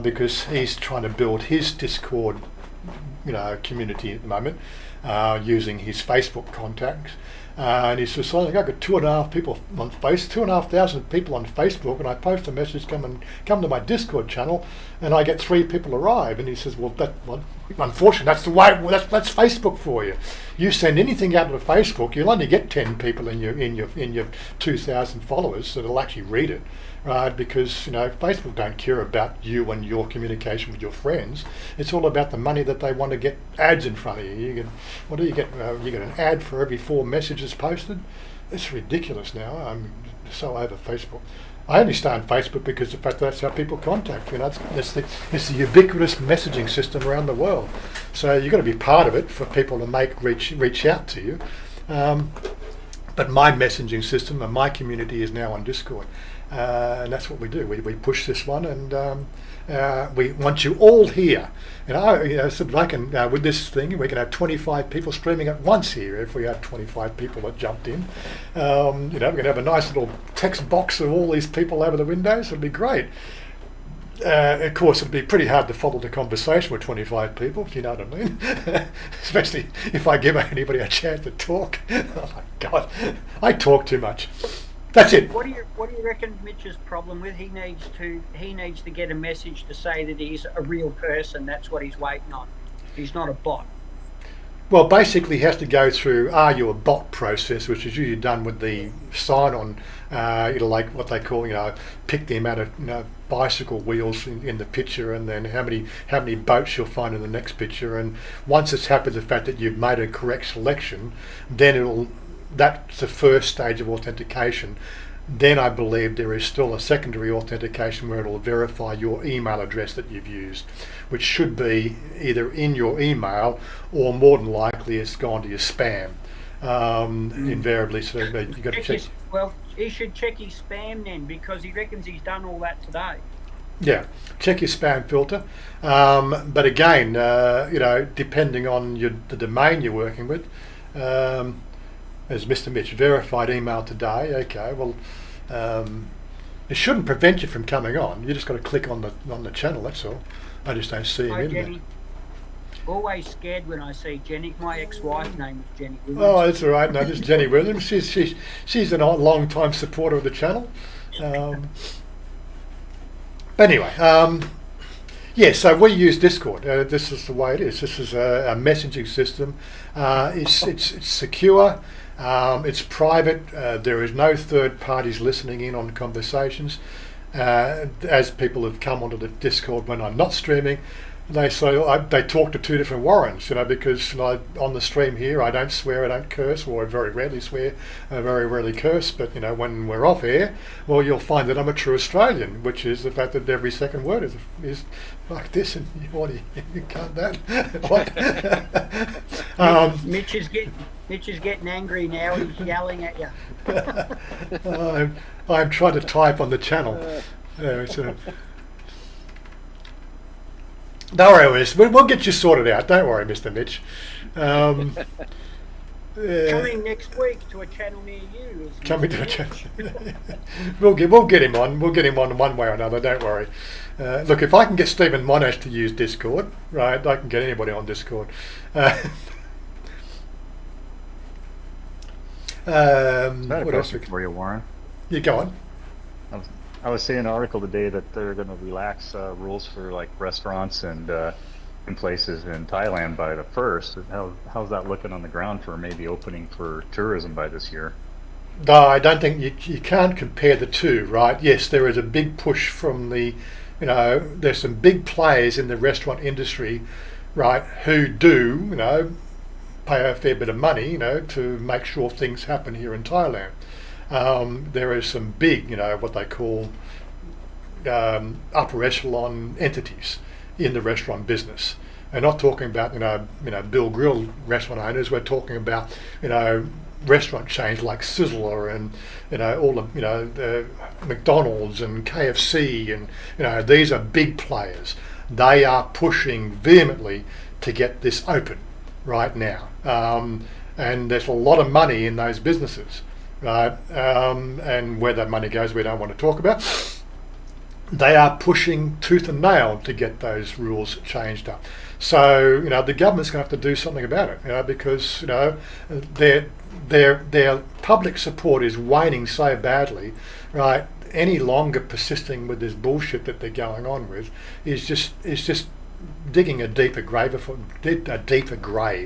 because he's trying to build his Discord, community at the moment, using his Facebook contacts. And he's just like, I've got 2,500 people on 2,500 people on Facebook, and I post a message, come to my Discord channel, and I get 3 people arrive. And he says, well, unfortunately, that's the way. That's Facebook for you. You send anything out to Facebook, you'll only get 10 people in your 2,000 followers that'll actually read it, right? Because Facebook don't care about you and your communication with your friends. It's all about the money that they want to get ads in front of you. You get an ad for every 4 messages posted. It's ridiculous now. I'm so over Facebook. I only stay on Facebook because the fact that that's how people contact. It's the ubiquitous messaging system around the world. So you've got to be part of it for people to reach out to you. But my messaging system and my community is now on Discord, and that's what we do. We push this one, and we want you all here. So I can with this thing we can have 25 people streaming at once here. If we had 25 people that jumped in, we can have a nice little text box of all these people over the windows. It'd be great. Of course, it'd be pretty hard to follow the conversation with 25 people, if you know what I mean. Especially if I give anybody a chance to talk. Oh my God, I talk too much. That's it. What do you reckon Mitch's problem with? He needs to get a message to say that he's a real person. That's what he's waiting on. He's not a bot. Well, basically, he has to go through "Are you a bot?" process, which is usually done with the sign-on, like what they call, pick the amount of bicycle wheels in the picture, and then how many boats you'll find in the next picture. And once it's happy with the fact that you've made a correct selection, then that's the first stage of authentication. Then I believe there is still a secondary authentication where it will verify your email address that you've used, which should be either in your email or more than likely it's gone to your spam. Invariably, so you've got to check. Well, he should check his spam then, because he reckons he's done all that today. Yeah, check your spam filter. But again, depending on the domain you're working with, as Mr. Mitch, verified email today. Okay, well, it shouldn't prevent you from coming on. You just got to click on the channel. That's all. I just don't see him in Jenny. there. Always scared when I see Jenny. My ex-wife name is Jenny Williams. Oh, that's all right. No, this is Jenny Williams. She's a long time supporter of the channel. But anyway, yeah. So we use Discord. This is the way it is. This is a messaging system. It's secure. It's private. There is no third parties listening in on conversations. As people have come onto the Discord when I'm not streaming, they say they talk to two different Warrens, because on the stream here I don't swear, I don't curse, or I very rarely swear, I very rarely curse. But when we're off air, well, you'll find that I'm a true Australian, which is the fact that every second word is like this, and you can't that. What? Mitch is getting angry now. He's yelling at you. I'm trying to type on the channel. Don't worry, we'll get you sorted out. Don't worry, Mr. Mitch. Coming next week to a channel near you. Coming to a channel. We'll get him on. We'll get him on one way or another. Don't worry. Look, if I can get Stephen Monash to use Discord, right, I can get anybody on Discord. What else for you, Warren? You go on. I was seeing an article today that they're going to relax rules for like restaurants and in places in Thailand by the 1st. How's that looking on the ground for maybe opening for tourism by this year? No, I don't think you can't compare the two, right? Yes, there is a big push from there's some big players in the restaurant industry, right, who do, pay a fair bit of money, to make sure things happen here in Thailand. There are some big, what they call upper echelon entities in the restaurant business. We're not talking about, Bill Grill restaurant owners. We're talking about, restaurant chains like Sizzler and, all of, the McDonald's and KFC, and, these are big players. They are pushing vehemently to get this open right now. And there's a lot of money in those businesses. Right, and where that money goes, we don't want to talk about. They are pushing tooth and nail to get those rules changed up. So the government's going to have to do something about it, because their public support is waning so badly, right? Any longer persisting with this bullshit that they're going on with is just digging a deeper grave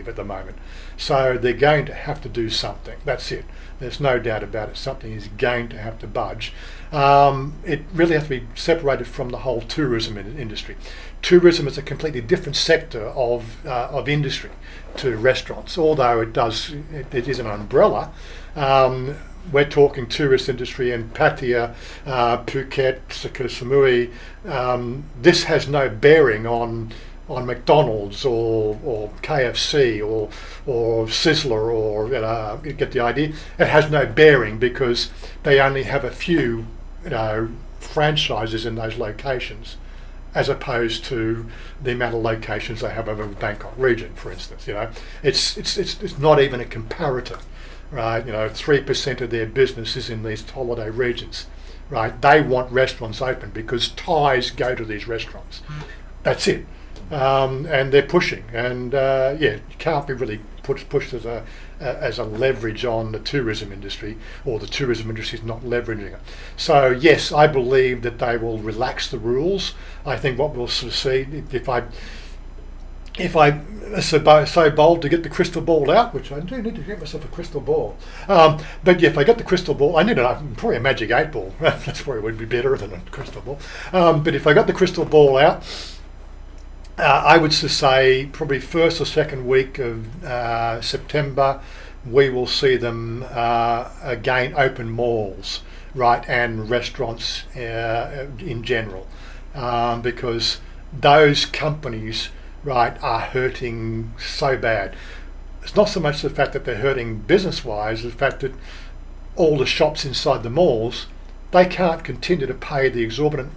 at the moment. So they're going to have to do something. That's it. There's no doubt about it. Something is going to have to budge. It really has to be separated from the whole tourism industry. Tourism is a completely different sector of industry to restaurants, although it is an umbrella. We're talking tourist industry in Pattaya, Phuket, Samui. This has no bearing on McDonald's or KFC or Sizzler or you get the idea. It has no bearing because they only have a few franchises in those locations, as opposed to the amount of locations they have over the Bangkok region, for instance. It's not even a comparator, right? 3% of their business is in these holiday regions, right? They want restaurants open because Thais go to these restaurants. That's it. And they're pushing, and you can't be really pushed as a leverage on the tourism industry, or the tourism industry is not leveraging it. So yes, I believe that they will relax the rules. I think what we'll sort of see, if I'm so bold to get the crystal ball out, which I do need to get myself a crystal ball, but yeah, if I get the crystal ball, I need probably a magic 8 ball. That's probably would be better than a crystal ball. But if I got the crystal ball out, I would say probably first or second week of September, we will see them again open malls, right, and restaurants in general, because those companies, right, are hurting so bad. It's not so much the fact that they're hurting business-wise, the fact that all the shops inside the malls, they can't continue to pay the exorbitant,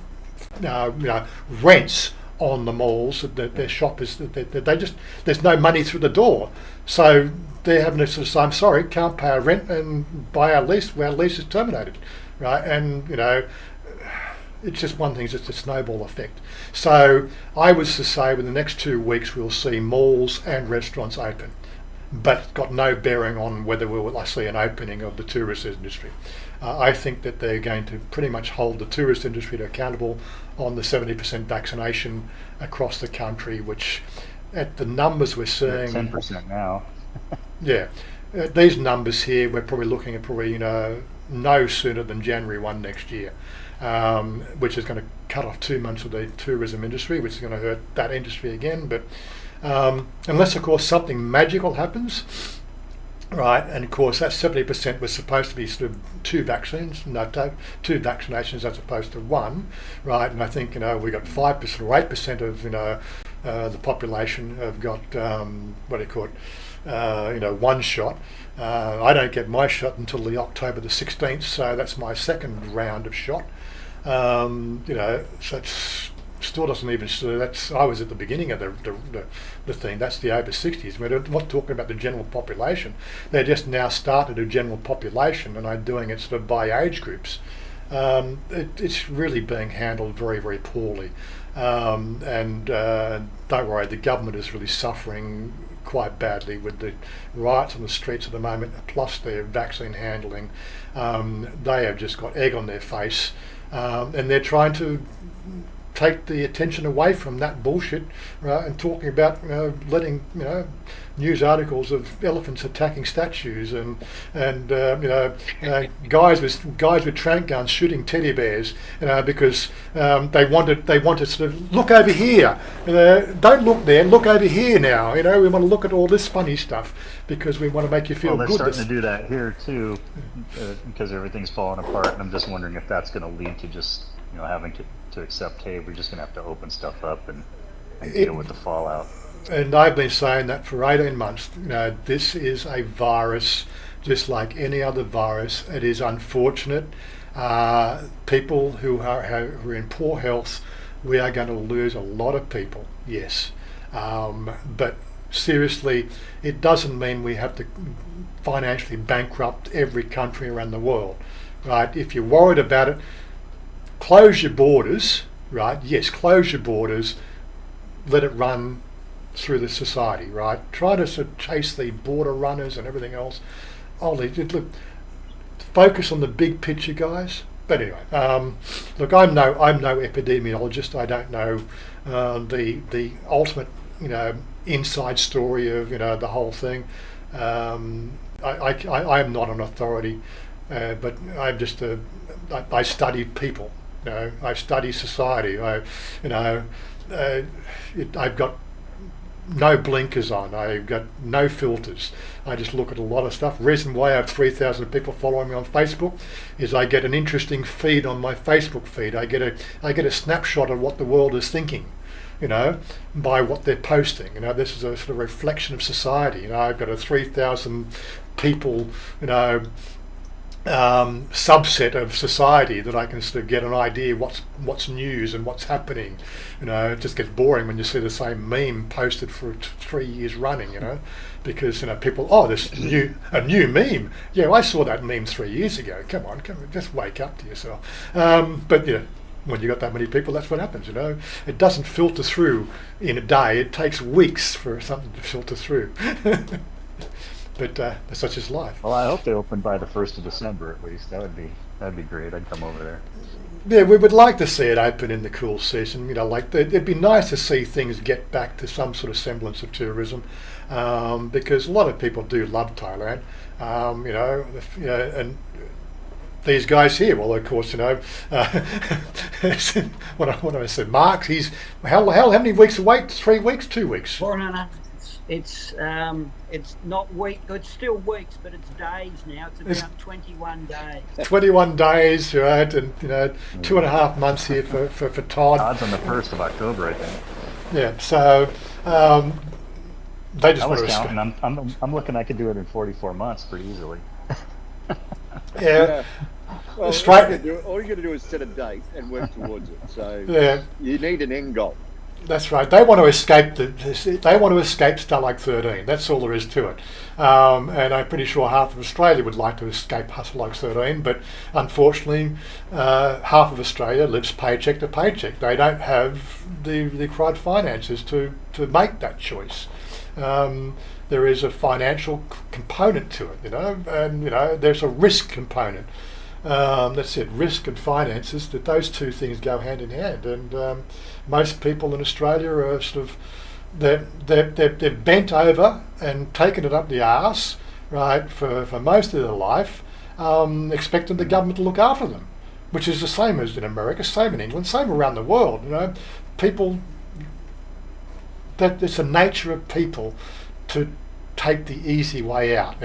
rents on the malls. That their shop is, they just, there's no money through the door, so they're having to sort of say, I'm sorry, can't pay our rent and buy our lease. Our lease is terminated, right? And it's just one thing, it's just a snowball effect. So I was to say within the next 2 weeks we'll see malls and restaurants open, but it's got no bearing on whether we'll see an opening of the tourist industry. I think that they're going to pretty much hold the tourist industry accountable on the 70% vaccination across the country, which at the numbers we're seeing... 10% now. Yeah. At these numbers here, we're probably looking at no sooner than January 1 next year. Which is going to cut off 2 months of the tourism industry, which is going to hurt that industry again. But unless, of course, something magical happens, right? And of course, that 70% was supposed to be sort of two vaccinations as opposed to one, right? And I think we got 5% or 8% of the population have got one shot. I don't get my shot until the October the 16th, so that's my second round of shot. So it's still doesn't even. So that's I was at the beginning of the thing. That's the over 60s. We're not talking about the general population. They're just now started a general population, and I'm doing it sort of by age groups. It's really being handled very, very poorly. And don't worry, the government is really suffering quite badly with the riots on the streets at the moment, plus their vaccine handling. They have just got egg on their face, and they're trying to take the attention away from that bullshit, right, and talking about letting news articles of elephants attacking statues and guys with tranq guns shooting teddy bears, because they wanted to sort of look over here, don't look there, look over here now, we want to look at all this funny stuff because we want to make you feel good. Well, they're starting to do that here too, because everything's falling apart, and I'm just wondering if that's going to lead to just having to accept, hey, we're just going to have to open stuff up and deal with the fallout. And I've been saying that for 18 months. This is a virus just like any other virus. It is unfortunate. People who are in poor health, we are going to lose a lot of people, yes. But seriously, it doesn't mean we have to financially bankrupt every country around the world, right? If you're worried about it, close your borders, right? Yes, close your borders, let it run through the society, right? Try to sort of chase the border runners and everything else. Look, focus on the big picture, guys. But anyway, look, I'm no epidemiologist. I don't know the ultimate, inside story of the whole thing. I am not an authority, but I'm just I study people. I study society. I've got no blinkers on. I've got no filters. I just look at a lot of stuff. Reason why I have 3,000 people following me on Facebook is I get an interesting feed on my Facebook feed. I get a snapshot of what the world is thinking, by what they're posting. This is a sort of reflection of society. I've got a 3,000 people, subset of society that I can sort of get an idea what's news and what's happening. It just gets boring when you see the same meme posted for 3 years running, because people, this a new meme. Yeah, I saw that meme 3 years ago. Come on, just wake up to yourself. But when you got that many people, that's what happens. It doesn't filter through in a day. It takes weeks for something to filter through. but such is life. Well, I hope they open by the 1st of December at least. That'd be great. I'd come over there. Yeah, we would like to see it open in the cool season. You know, like it'd be nice to see things get back to some sort of semblance of tourism, because a lot of people do love Thailand. And these guys here, well, of course, what I said, Mark, he's how many weeks away? 3 weeks, 2 weeks. Well, no. It's not week. It's still weeks, but it's days now. It's about 21 days. 21 days, right? And 2.5 months here for Todd. Todd's on the 1st of October, I think. Yeah. So they just I was want to counting. I'm looking. I could do it in 44 months pretty easily. Yeah. Well, Australia. all you got to do is set a date and work towards it. So Yeah. you need an end goal. That's right. They want to escape Stalag 13. That's all there is to it. And I'm pretty sure half of Australia would like to escape Stalag 13, but unfortunately, half of Australia lives paycheck to paycheck. They don't have the required finances to make that choice. There is a financial component to it, and there's a risk component. That's it. Risk and finances. That those two things go hand in hand, and most people in Australia are sort of they're bent over and taken it up the arse, right, for most of their life, expecting the government to look after them, which is the same as in America, same in England, same around the world. People. That it's the nature of people to take the easy way out.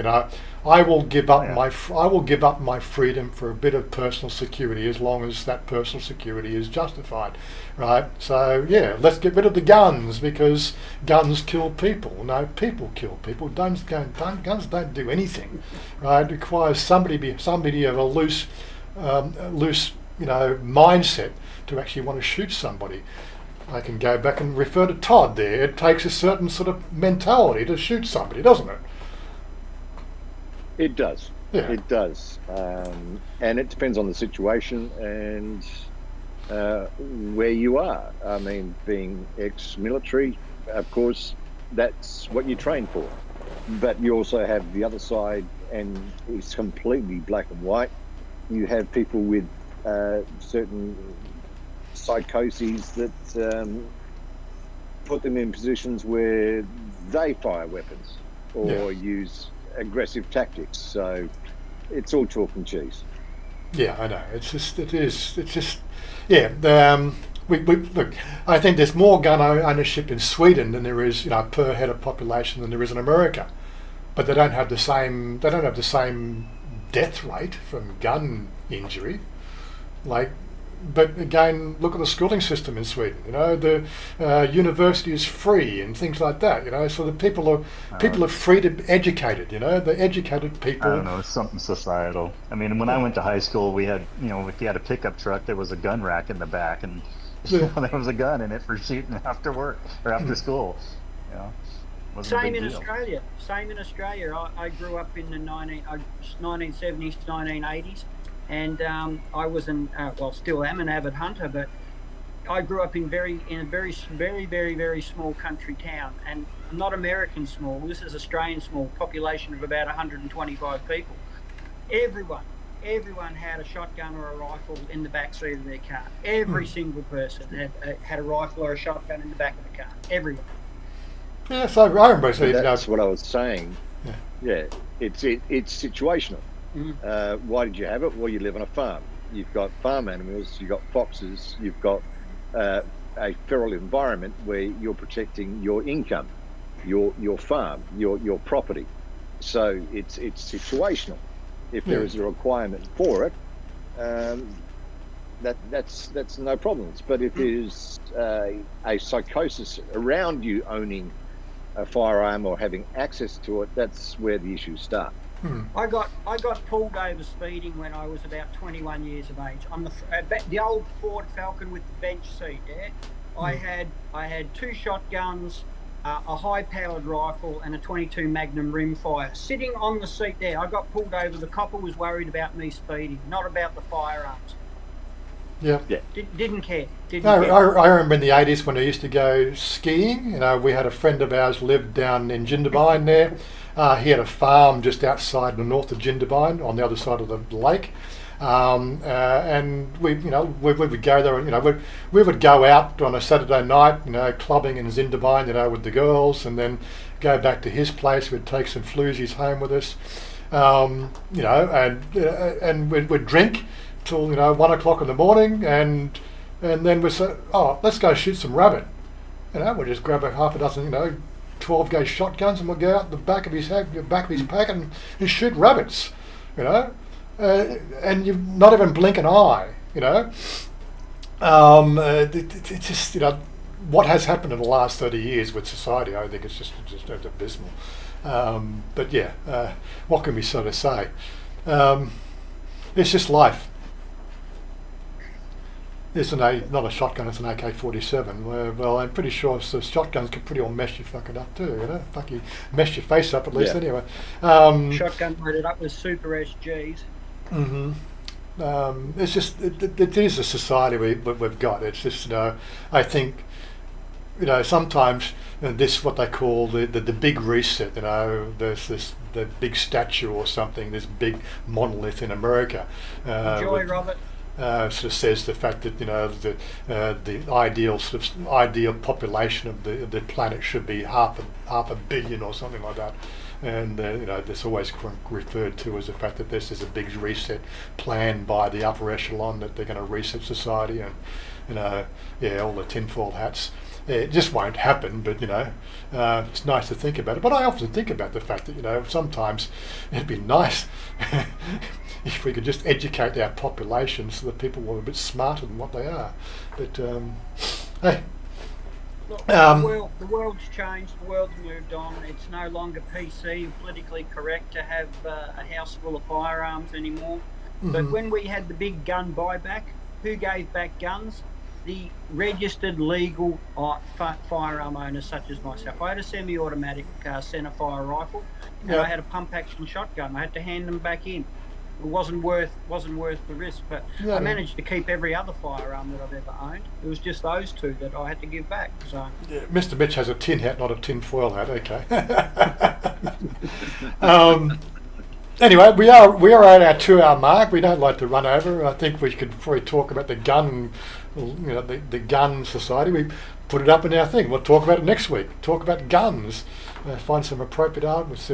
I will give up my freedom for a bit of personal security as long as that personal security is justified, right? So yeah, let's get rid of the guns because guns kill people. No, people kill people. Guns don't do anything, right? It requires somebody have a loose mindset to actually want to shoot somebody. I can go back and refer to Todd there. It takes a certain sort of mentality to shoot somebody, doesn't it? It does. Yeah. It does. And it depends on the situation and where you are. I mean, being ex-military, of course, that's what you train for. But you also have the other side, and it's completely black and white. You have people with certain psychoses that put them in positions where they fire weapons or use aggressive tactics. So it's all chalk and cheese. Yeah, I know. We look. I think there's more gun ownership in Sweden than there is, per head of population than there is in America, but they don't have the same. They don't have the same death rate from gun injury, But again, look at the schooling system in Sweden. The university is free and things like that. So the people are free to be educated. The educated people. I don't know, it's something societal. I mean, when I went to high school, we had, if you had a pickup truck, there was a gun rack in the back, and there was a gun in it for shooting after work or after school. Same in Australia. I grew up in the 1970s, 1980s. And I was still am an avid hunter, but I grew up in a very, very small country town, and not American small. This is Australian small, population of about 125 people. Everyone had a shotgun or a rifle in the back seat of their car. Every single person had a rifle or a shotgun in the back of the car. Everyone. Yeah, so I remember. That's what I was saying. Yeah, it's situational. Why did you have it? Well, you live on a farm. You've got farm animals, you've got foxes, you've got a feral environment where you're protecting your income, your farm, your property. So it's situational. If there is a requirement for it, that's no problems. But if there's a psychosis around you owning a firearm or having access to it, that's where the issues start. I got pulled over speeding when I was about 21 years of age on the old Ford Falcon with the bench seat. Yeah, I had 2 shotguns, a high-powered rifle, and a 22 Magnum rimfire sitting on the seat there. I got pulled over. The copper was worried about me speeding, not about the firearms. Yeah. Didn't care. I remember in the 80s when I used to go skiing. We had a friend of ours lived down in Jindabyne there. He had a farm just outside the north of Jindabyne on the other side of the lake. And we would go there, we would go out on a Saturday night, clubbing in Jindabyne, with the girls, and then go back to his place. We'd take some floozies home with us, and we'd drink till 1 o'clock in the morning, and then we'd say, oh, let's go shoot some rabbit. We'd just grab half a dozen 12 gauge shotguns, and we'll go out the back of his pack and shoot rabbits, and you not even blink an eye, it's just what has happened in the last 30 years with society. I think it's just abysmal. But yeah, what can we sort of say? It's just life. It's not a shotgun, it's an AK-47. Well, I'm pretty sure so shotguns can pretty well mess you fucking up too, Fuck you, mess your face up at least anyway. Shotgun loaded up with super SGs. Mm-hmm. It's just, it is a society we've got. It's just, I think, sometimes this what they call the big reset. There's the big statue or something, this big monolith in America. Enjoy, Robert. Sort of says the fact that the ideal ideal population of the planet should be half a billion or something like that, and that's always referred to as the fact that this is a big reset plan by the upper echelon, that they're going to reset society, and all the tinfoil hats. It just won't happen, but it's nice to think about it. But I often think about the fact that sometimes it'd be nice if we could just educate our population so that people were a bit smarter than what they are. But hey, look, the world's changed. The world's moved on. It's no longer PC and politically correct to have a house full of firearms anymore. Mm-hmm. But when we had the big gun buyback, who gave back guns? The registered legal firearm owners such as myself. I had a semi-automatic centerfire rifle, and I had a pump-action shotgun. I had to hand them back in. It wasn't worth the risk, but I managed to keep every other firearm that I've ever owned. It was just those two that I had to give back. So Mr. Mitch has a tin hat, not a tin foil hat. Okay. Anyway, we are at our 2-hour mark. We don't like to run over. I think we could probably talk about the gun, the gun society. We put it up in our thing. We'll talk about it next week. Talk about guns. Find some appropriate articles.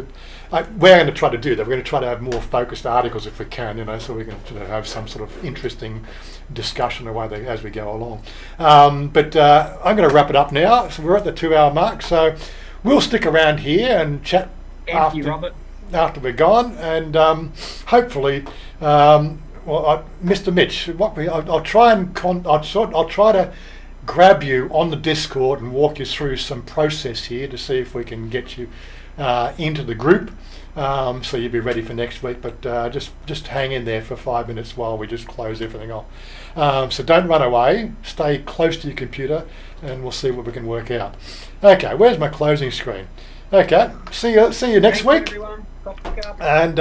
We're going to try to do that. We're going to try to have more focused articles if we can, so we can have some sort of interesting discussion as we go along. But I'm going to wrap it up now. So we're at the 2-hour mark. So we'll stick around here and chat after we're gone, and hopefully, Mr. Mitch, I'll try to grab you on the Discord and walk you through some process here to see if we can get you into the group, so you'll be ready for next week. But just hang in there for 5 minutes while we just close everything off. So don't run away. Stay close to your computer, and we'll see what we can work out. Okay, where's my closing screen? Okay, see you next week. Everyone. And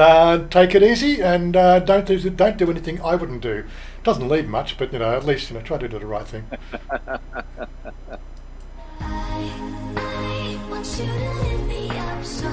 take it easy, and don't do anything I wouldn't do. Doesn't leave much, but at least try to do the right thing. I want you to lift me up so